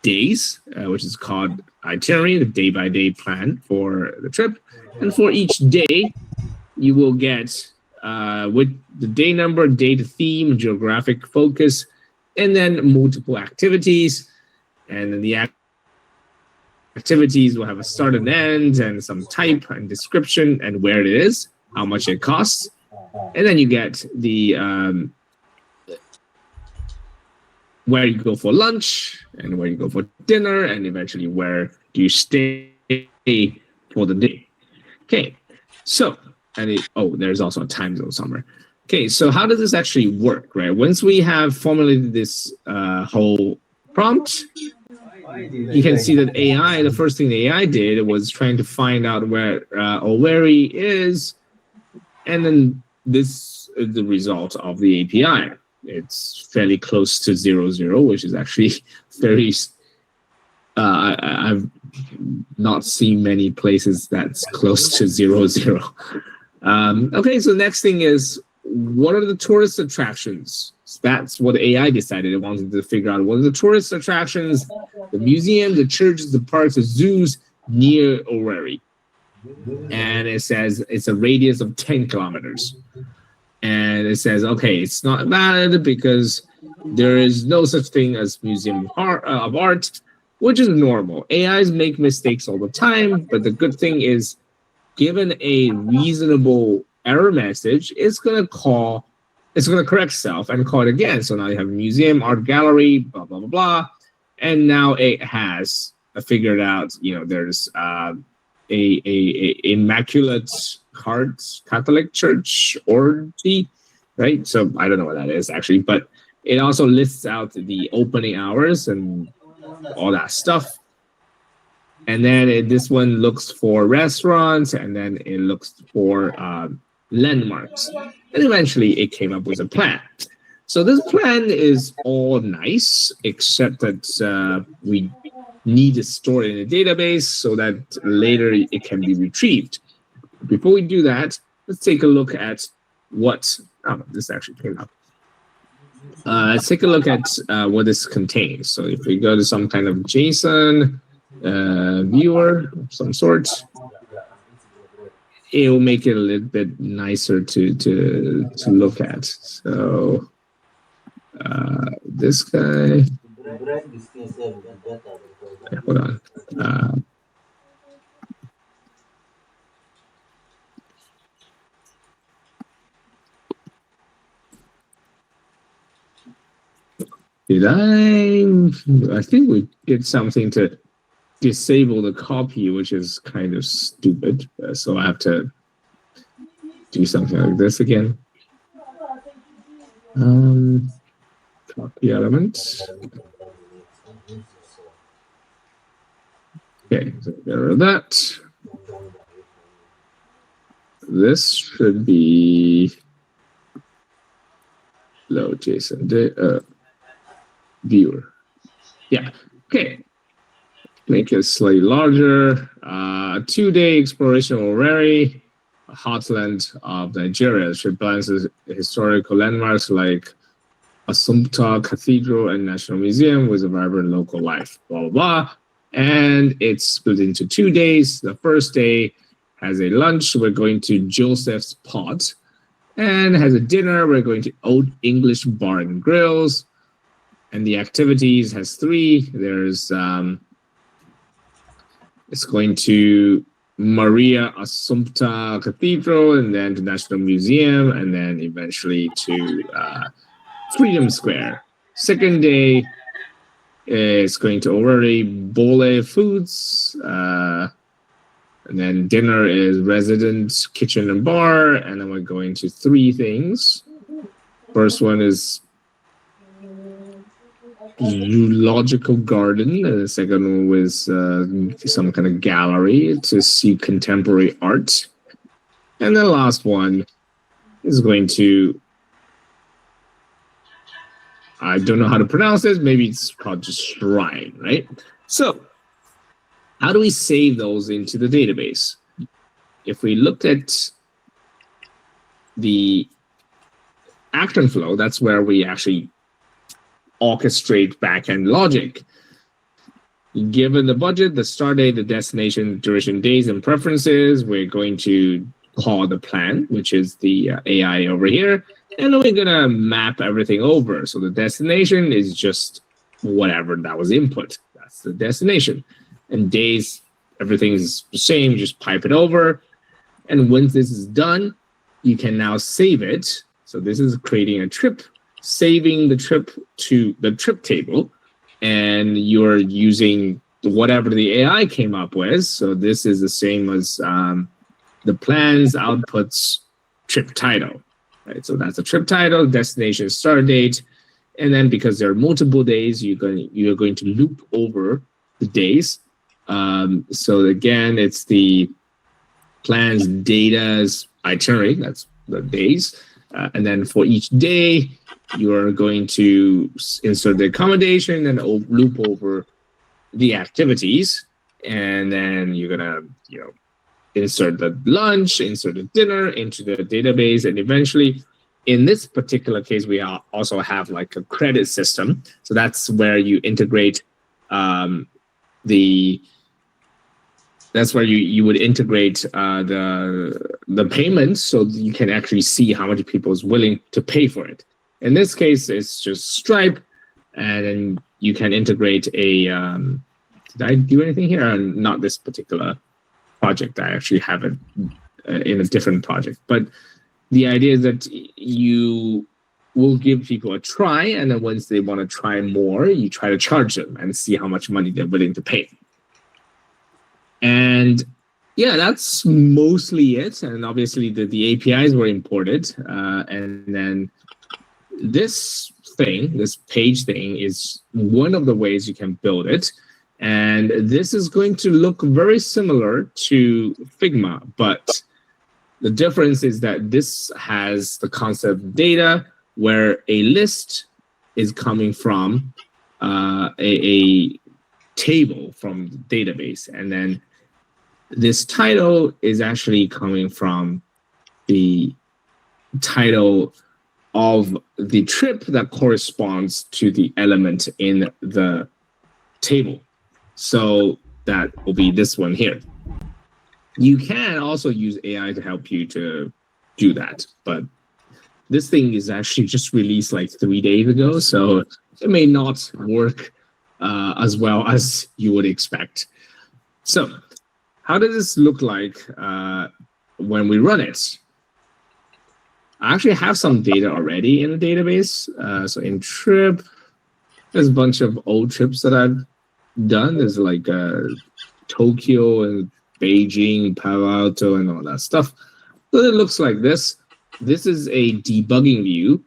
days, which is called itinerary, the day-by-day plan for the trip. And for each day, you will get with the day number, date theme, geographic focus, and then multiple activities. And then the activities will have a start and end, and some type and description, and where it is, how much it costs. And then you get the where you go for lunch, and where you go for dinner, and eventually where do you stay for the day. Okay, so, there's also a time zone somewhere. Okay, so how does this actually work, right? Once we have formulated this whole prompt, you can see that the first thing the AI did was trying to find out where Oweri is, and then this is the result of the API. It's fairly close to 0, which is actually very. I've not seen many places that's close to 0. Okay, so the next thing is, what are the tourist attractions? So that's what AI decided. It wanted to figure out what are the tourist attractions, the museum, the churches, the parks, the zoos near Oweri. And it says it's a radius of 10 kilometers. And it says, okay, it's not valid because there is no such thing as museum of art, which is normal. AIs make mistakes all the time, but the good thing is, given a reasonable error message, it's going to correct itself and call it again. So now you have museum, art gallery, blah, blah, blah, blah. And now it has figured out, there's a Immaculate Heart Catholic Church orgy, right? So I don't know what that is actually, but it also lists out the opening hours and all that stuff. And then this one looks for restaurants, and then it looks for landmarks. And eventually it came up with a plan. So this plan is all nice, except that we need to store it in a database so that later it can be retrieved. Before we do that, let's take a look at what this actually came up. Let's take a look at what this contains. So if we go to some kind of JSON viewer of some sort, it will make it a little bit nicer to look at. So this guy, hold on. I think we did something to disable the copy, which is kind of stupid. So I have to do something like this again. Copy element. Okay, so get rid of that. This should be load JSON viewer. Yeah. Okay. Make it slightly larger. 2-day exploration of Owerri, heartland of Nigeria. It should balance historical landmarks like Assumpta Cathedral and National Museum with a vibrant local life. Blah blah blah. And it's split into 2 days. The first day has a lunch. We're going to Joseph's Pot, and has a dinner. We're going to Old English Bar and Grills. And the activities has 3. There's it's going to Maria Assumpta Cathedral, and then to National Museum, and then eventually to Freedom Square. Second day is going to Owerri Bole Foods, and then dinner is Resident Kitchen and Bar, and then we're going to 3 things. First one is Zoological Garden, and the second one was some kind of gallery to see contemporary art, and the last one is going to, I don't know how to pronounce this, maybe it's called just shrine, right? So how do we save those into the database? If we looked at the action flow, that's where we actually orchestrate backend logic. Given the budget, the start date, the destination, duration, days, and preferences, we're going to call the plan, which is the AI over here, and then we're gonna map everything over. So the destination is just whatever that was input. That's the destination. And days, everything is the same, just pipe it over. And once this is done, you can now save it. So this is creating a trip, saving the trip to the trip table, and you're using whatever the AI came up with. So this is the same as the plans outputs trip title, right? So that's the trip title, destination, start date, and then because there are multiple days, you're going to loop over the days. So again, it's the plans, data's itinerary, that's the days, and then for each day, you are going to insert the accommodation and loop over the activities, and then you're gonna, insert the lunch, insert the dinner into the database, and eventually, in this particular case, we also have like a credit system. So that's where you integrate that's where you would integrate the payments, so you can actually see how much people is willing to pay for it. In this case, it's just Stripe, and then you can integrate a. Did I do anything here? Not this particular project. I actually have it in a different project. But the idea is that you will give people a try, and then once they want to try more, you try to charge them and see how much money they're willing to pay. And yeah, that's mostly it. And obviously, the APIs were imported, and then this page thing is one of the ways you can build it. And this is going to look very similar to Figma, but the difference is that this has the concept of data where a list is coming from a table from the database. And then this title is actually coming from the title of the trip that corresponds to the element in the table. So that will be this one here. You can also use AI to help you to do that, but this thing is actually just released like 3 days ago, so it may not work as well as you would expect. So how does this look like when we run it? I actually have some data already in the database. So in trip, there's a bunch of old trips that I've done. There's like Tokyo and Beijing, Palo Alto, and all that stuff. So it looks like this. This is a debugging view.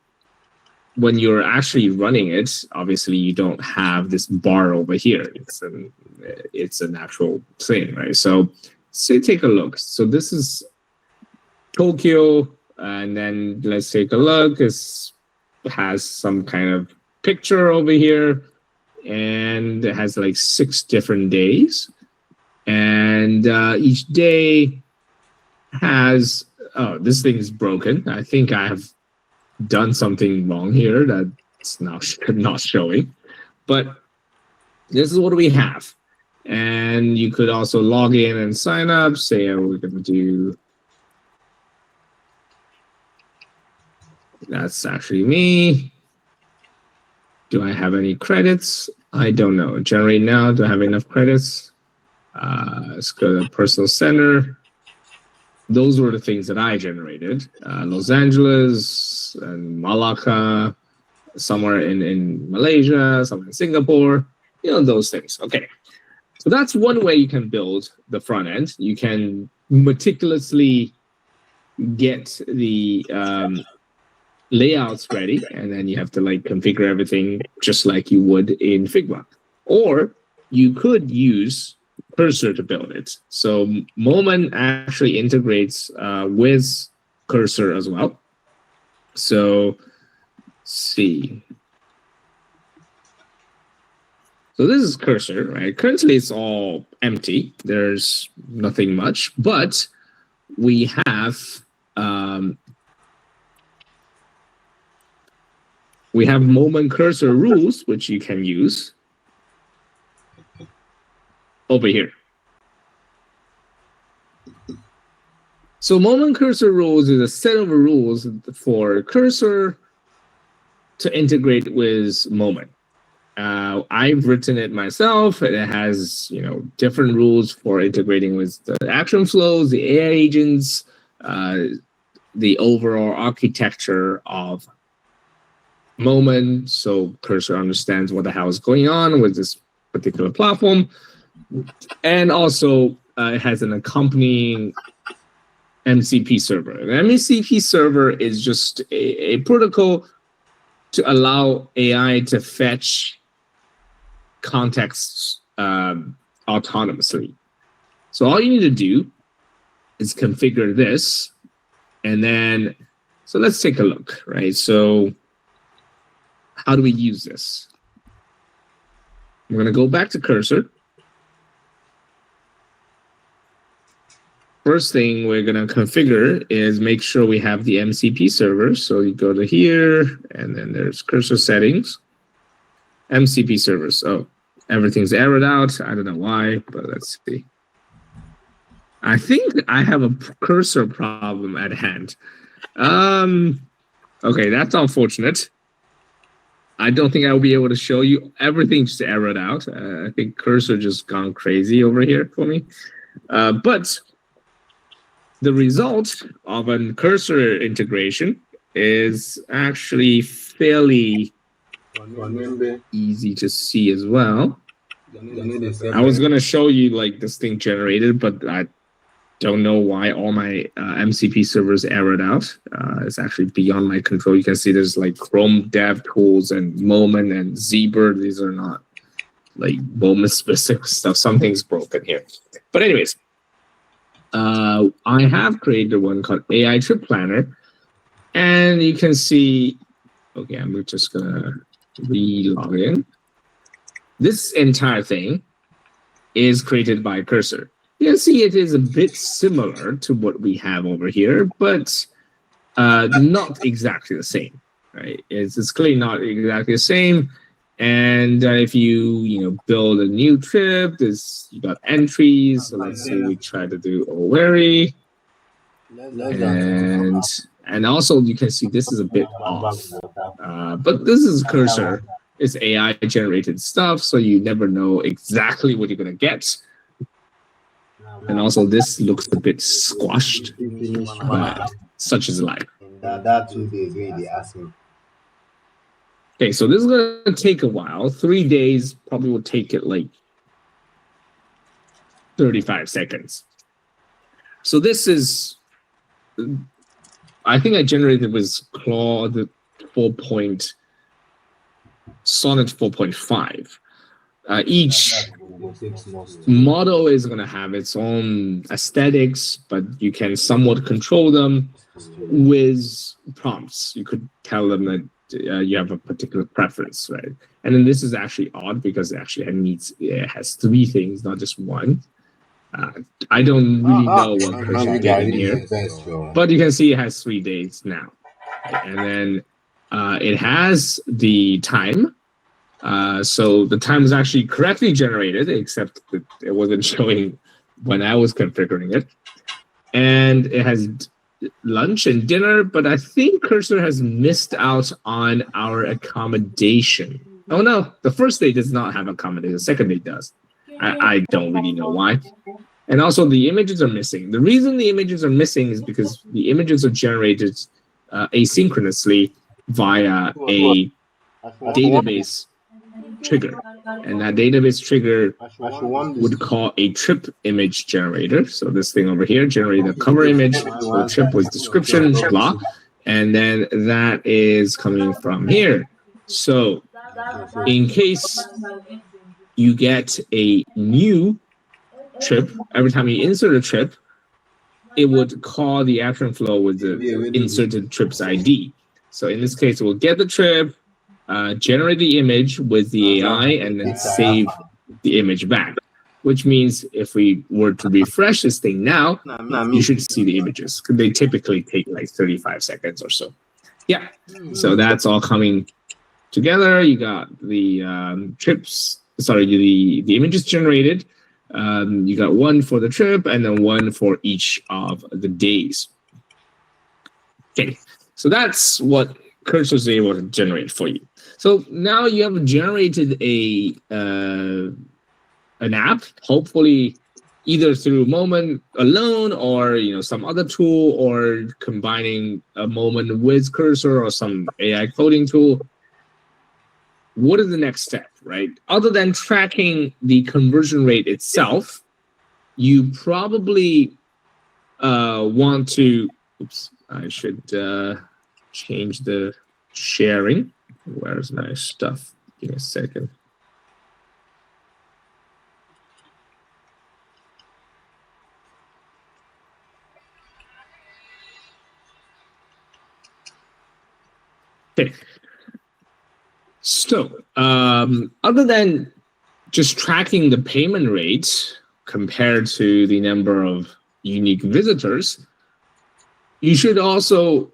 When you're actually running it, obviously you don't have this bar over here. It's an actual thing, right? So take a look. So this is Tokyo, and then let's take a look. It has some kind of picture over here, and it has like 6 different days. And each day has, oh, this thing is broken. I think I have done something wrong here that's now not showing. But this is what we have. And you could also log in and sign up. Say we're going to do, that's actually me. Do I have any credits? I don't know. Generate now. Do I have enough credits? Let's go to personal center. Those were the things that I generated. Los Angeles and Malacca, somewhere in Malaysia, somewhere in Singapore, those things. Okay. So that's one way you can build the front end. You can meticulously get the layouts ready, and then you have to like configure everything just like you would in Figma. Or you could use Cursor to build it. So Momen actually integrates with Cursor as well. So let's see. So this is Cursor, right? Currently it's all empty. There's nothing much, but we have Momen Cursor rules, which you can use over here. So Momen Cursor rules is a set of rules for Cursor to integrate with Momen. I've written it myself, and it has different rules for integrating with the action flows, the AI agents, the overall architecture of Momen, so Cursor understands what the hell is going on with this particular platform. And also it has an accompanying MCP server. An MCP server is just a protocol to allow AI to fetch contexts autonomously. So all you need to do is configure this, and then, so let's take a look, right? So how do we use this? I'm going to go back to Cursor. First thing we're going to configure is make sure we have the MCP server. So you go to here, and then there's Cursor settings, MCP servers. Oh, everything's errored out. I don't know why, but let's see. I think I have a cursor problem at hand. Okay, that's unfortunate. I don't think I'll be able to show you. Everything just errored out. I think Cursor just gone crazy over here for me. But the result of a Cursor integration is actually fairly easy to see as well. I was going to show you like this thing generated, but I don't know why all my MCP servers errored out. It's actually beyond my control. You can see there's like Chrome Dev Tools and Moment and Zebra. These are not like moment specific stuff. Something's broken here. But anyways, I have created one called AI Trip Planner, and you can see. Okay, I'm just gonna re-log in. This entire thing is created by Cursor. You can see it is a bit similar to what we have over here, but not exactly the same, right? It's clearly not exactly the same. And if you build a new trip, you got entries. So let's say we try to do Owerri, and also you can see this is a bit off, but this is Cursor. It's AI generated stuff, so you never know exactly what you're gonna get. And also this looks a bit squashed, but such is life. That 2 days where they asked me. Okay, so this is gonna take a while. 3 days probably will take it like 35 seconds. So this is, I think I generated with Claude 4. Sonnet 4.5. Each model is going to have its own aesthetics, but you can somewhat control them with prompts. You could tell them that you have a particular preference, right? And then this is actually odd because it has 3 things, not just one. I don't really know what Cursor did in here, but you can see it has 3 days now. And then it has the time. So the time is actually correctly generated, except that it wasn't showing when I was configuring it. And it has lunch and dinner, but I think Cursor has missed out on our accommodation. Oh no, the first day does not have accommodation, the second day does. I don't really know why. And also the images are missing. The reason the images are missing is because the images are generated asynchronously via a database trigger, and that database trigger would call a trip image generator. So this thing over here generated a cover image for the trip with description, blah, and then that is coming from here. So in case you get a new trip, every time you insert a trip, it would call the action flow with the inserted trip's ID. So in this case, it will get the trip, generate the image with the AI, and then save the image back. Which means if we were to refresh this thing now, you should see the images. They typically take like 35 seconds or so. Yeah, so that's all coming together. You got the the images generated. You got one for the trip and then one for each of the days. Okay, so that's what Cursor is able to generate for you. So now you have generated an app, hopefully either through Momen alone or some other tool, or combining a Momen with Cursor or some AI coding tool. What is the next step, right? Other than tracking the conversion rate itself, you probably want to, oops, I should change the sharing. Where's my stuff? Give me a second. Okay. So, other than just tracking the payment rate compared to the number of unique visitors, you should also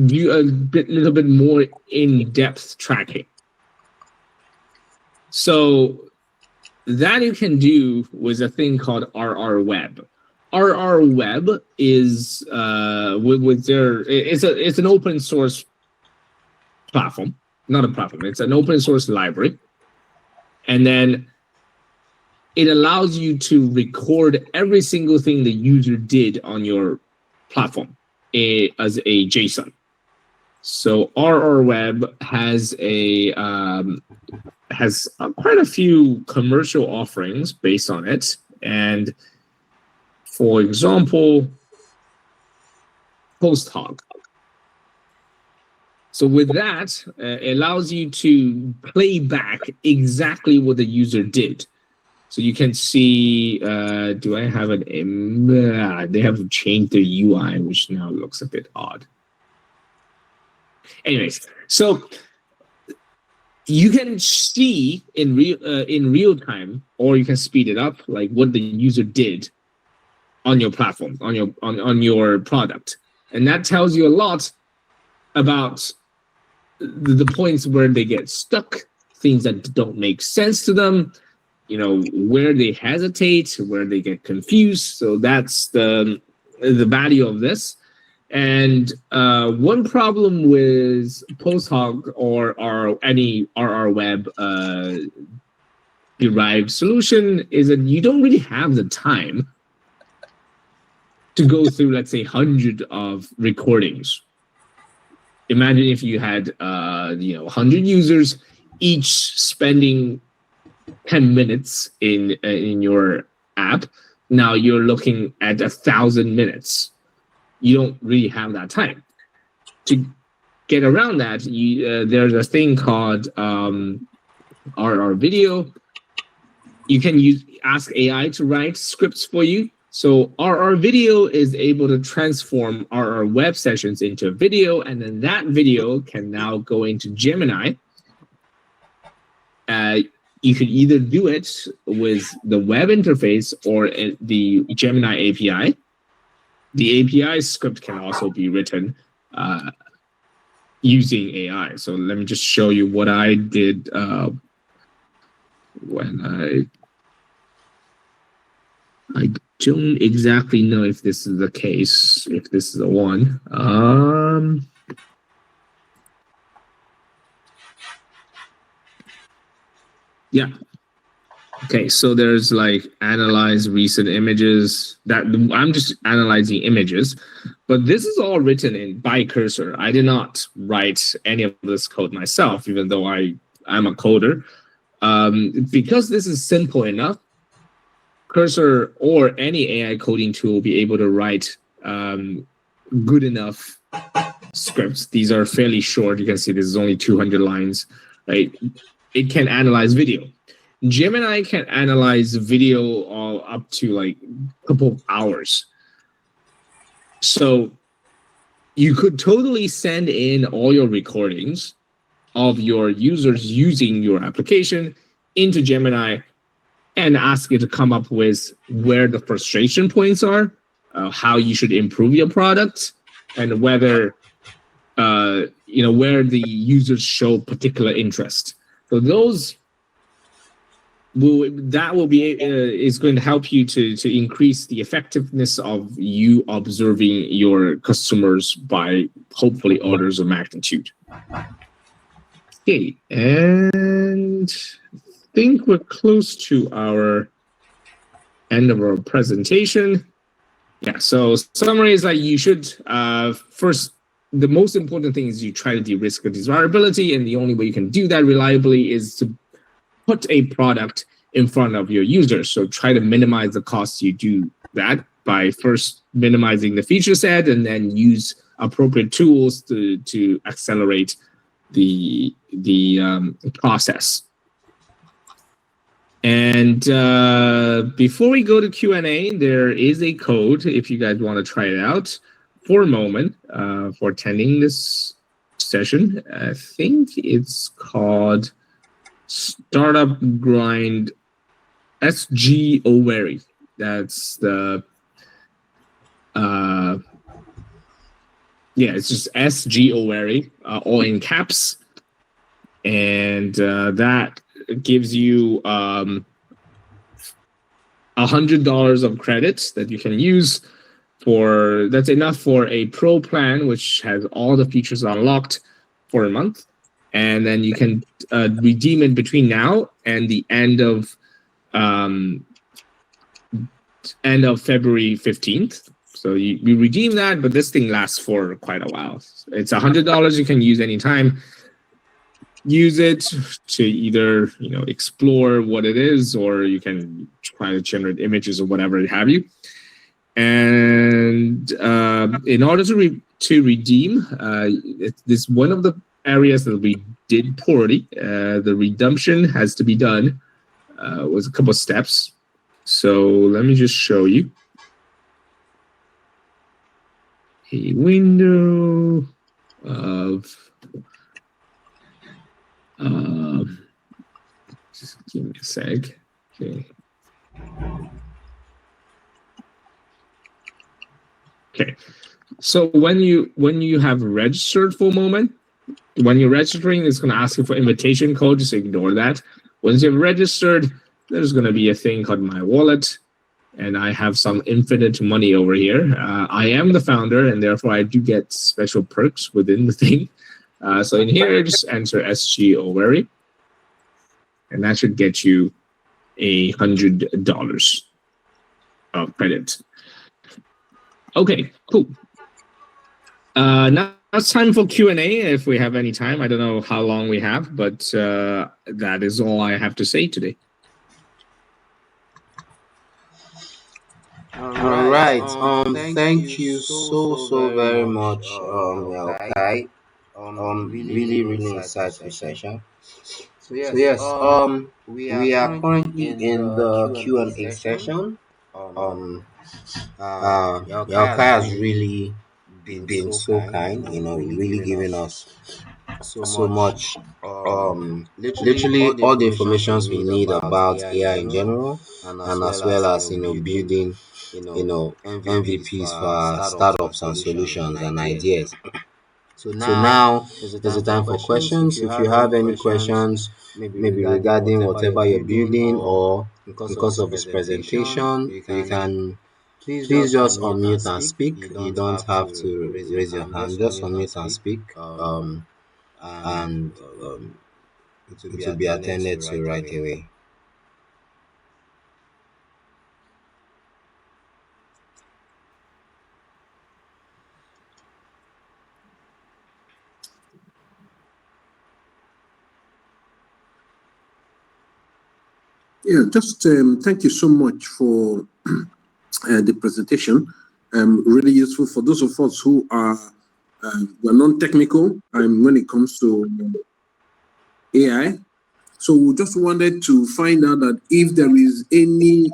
do a little bit more in-depth tracking. So that you can do with a thing called RR Web. RR Web is it's an open source platform. Not a platform, it's an open source library. And then it allows you to record every single thing the user did on your platform as a JSON. So RR Web has quite a few commercial offerings based on it. And for example, Post Hog. So with that, it allows you to play back exactly what the user did. So you can see, do I have an, they have changed the UI, which now looks a bit odd. Anyways, so you can see in real time, or you can speed it up, like what the user did on your platform, on your product. And that tells you a lot about the points where they get stuck, things that don't make sense to them, where they hesitate, where they get confused. So that's the value of this. And one problem with Posthog or any RR Web derived solution is that you don't really have the time to go through, let's say, hundreds of recordings. Imagine if you had 100 users, each spending 10 minutes in your app. Now you're looking at 1,000 minutes. You don't really have that time. To get around that, there's a thing called RR Video. You can ask AI to write scripts for you. So RR Video is able to transform RR web sessions into a video, and then that video can now go into Gemini. You could either do it with the web interface or the Gemini API. The API script can also be written using AI. So let me just show you what I did when I don't exactly know if this is the case, if this is the one. Yeah. Okay, so there's like analyze recent images. That I'm just analyzing images, but this is all written by Cursor. I did not write any of this code myself, even though I'm a coder. Because this is simple enough, Cursor or any AI coding tool will be able to write good enough scripts. These are fairly short. You can see this is only 200 lines, right? It can analyze video. Gemini can analyze video all up to like a couple of hours. So you could totally send in all your recordings of your users using your application into Gemini and ask it to come up with where the frustration points are, how you should improve your product, and whether where the users show particular interest. So those is going to help you to increase the effectiveness of you observing your customers by hopefully orders of magnitude. Okay, and I think we're close to our end of our presentation. Yeah, so summary is that you should first, the most important thing is you try to de-risk the desirability, and the only way you can do that reliably is to put a product in front of your users. So try to minimize the costs. You do that by first minimizing the feature set, and then use appropriate tools to accelerate the process. And before we go to Q&A, there is a code if you guys want to try it out for Momen for attending this session. I think it's called Startup Grind SG O'Wary. That's the it's just SG O'Wary, all in caps, and that gives you $100 of credits that you can use for. That's enough for a pro plan, which has all the features unlocked for a month, and then you can redeem it between now and the end of February 15th. So you redeem that, but this thing lasts for quite a while. It's $100 you can use anytime. Use it to either explore what it is, or you can try to generate images or whatever have you. And in order to redeem, this one of the areas that we did poorly. The redemption has to be done with a couple of steps. So let me just show you a window of just give me a sec. Okay. Okay. So when you have registered for Moment, when you're registering, it's going to ask you for invitation code. Just ignore that. Once you've registered, there's going to be a thing called My Wallet, and I have some infinite money over here. I am the founder, and therefore I do get special perks within the thing. So in here, just enter SG Overy, and that should get you $100 of credit. Okay, cool. Now it's time for Q&A if we have any time. I don't know how long we have, but that is all I have to say today. All right. Thank you so very much, Yaokai. Really insightful session. So yes, we are currently in the Q&A session. Um, Yaokai has really been so kind. Really giving us so much. Literally all the informations we need about AI in general, and as well as building MVPs for our startups and solutions and ideas. So now is the time for questions. If you have any questions, maybe regarding whatever you're building or because of his presentation, you can please just unmute and speak. You don't have to raise your hand. Just unmute and speak. And it will be attended to right away. Yeah, just thank you so much for the presentation. Really useful for those of us who are we're non-technical when it comes to AI. So we just wanted to find out that if there is any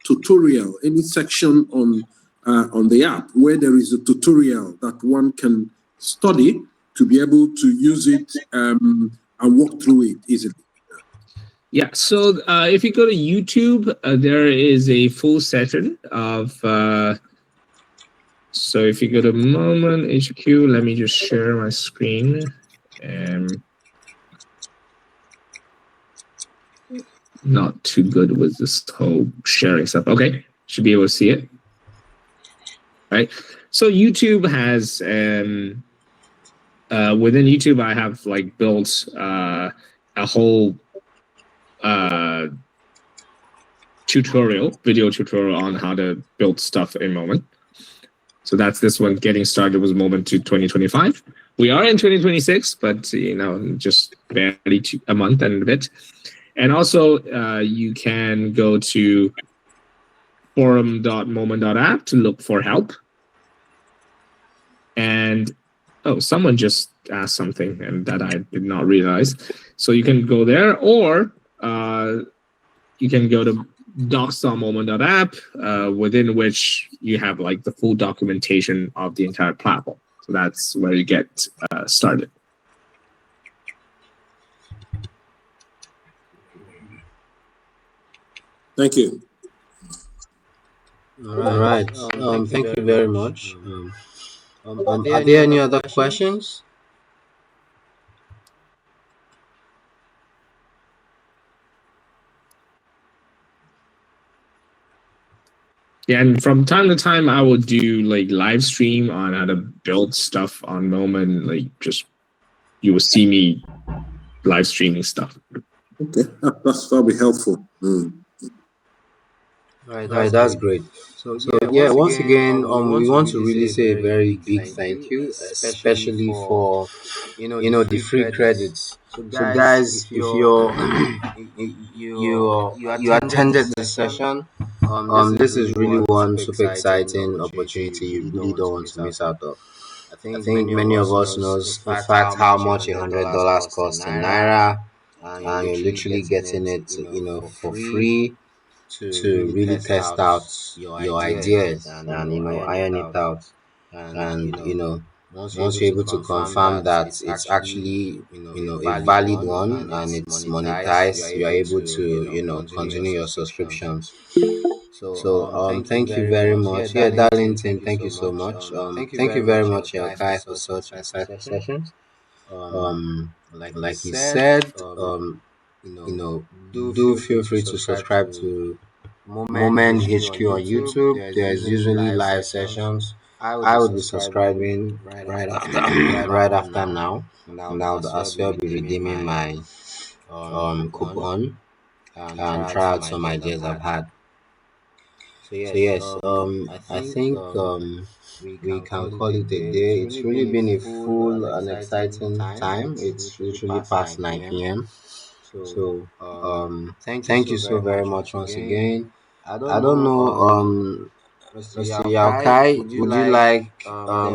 tutorial, any section on the app where there is a tutorial that one can study to be able to use it and walk through it easily. Yeah, so if you go to YouTube, there is a full session of. So if you go to Moment HQ, let me just share my screen. Not too good with this whole sharing stuff. Okay, should be able to see it. Right. So YouTube has within YouTube, I have like built a whole video tutorial on how to build stuff in Moment. So that's this one, getting started with Moment to 2025. We are in 2026, but just barely a month and a bit. And also, you can go to forum.moment.app to look for help. And someone just asked something and that I did not realize. So you can go there, or you can go to docs.moment.app, within which you have like the full documentation of the entire platform. So that's where you get started. Thank you. All right. Thank you very much. Are there any other questions? Yeah, and from time to time, I will do like live stream on how to build stuff on Moment. Like, just you will see me live streaming stuff. Okay, that'll be helpful. All right, that's great. So yeah, once again, we want to really say a very big thank you, especially for the free credits. So guys, if you attended this session, this is really one super exciting opportunity you really don't want to miss out of. I think many of us knows, in fact, how much $100 costs in naira, and you're literally getting it, for free to really test out your ideas and iron it out. And once you're able to confirm that it's actually a valid one and it's monetized, you are able to continue your subscriptions. So thank you very much. Yeah, Darlington, thank you so much. Thank you very much, Yaokai, for such insightful sessions. Like he said, do feel free to subscribe to Moment HQ on YouTube. There's usually live sessions. I would be subscribing right after right after now, and I would as well be redeeming my coupon and try out some ideas I've had. So yes, I think we can call it a day. It's really been a full and exciting time. It's literally past 9 p.m. So thank you so very much once again. I don't know, Mr. Yaokai, would you like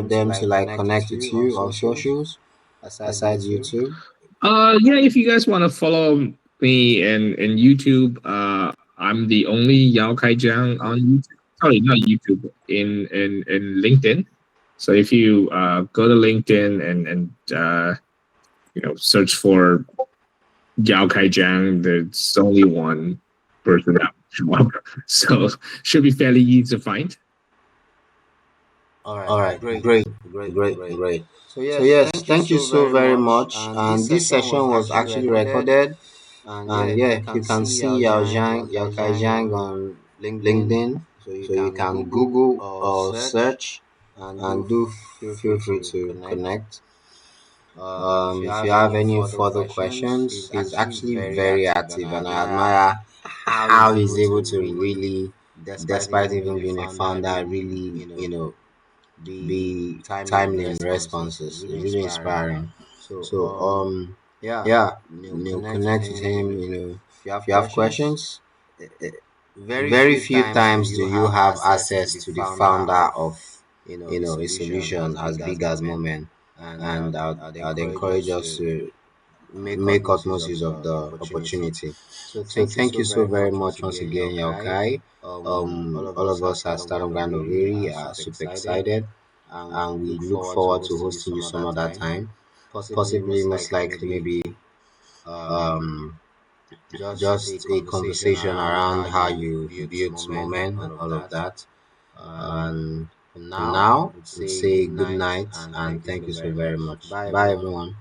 them to like connect with you on socials aside YouTube? Yeah, if you guys want to follow me in YouTube, I'm the only Yaokai Jiang on YouTube. Sorry, not YouTube, in LinkedIn. So if you go to LinkedIn and search for Yaokai Jiang, there's only one person that will show up. So should be fairly easy to find. All right, great. So yes, thank you so very much. And this session was actually recorded. And yeah, you can see Yaokai Jiang on LinkedIn. So you can Google or search and do feel free to connect. If you have any further questions, he's actually very active, and I admire how he's able to really, despite even being a founder, really, be timely in responses. It's really inspiring. So, yeah, connect with him. If you have questions, very few times do you have access to the founder of, a solution as big as Moment, and I'd encourage us to make utmost use of the opportunity. So thank you so very much once again, Yaokai. All of us at Startup Grind of Weary are super excited, and we look forward to hosting you some other time. Possibly, most likely, maybe um, just a conversation around how you built Moment and all of that. And for now, we'd say good night and thank you so very much. Bye, everyone.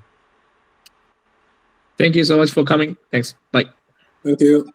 Thank you so much for coming. Thanks. Bye. Thank you.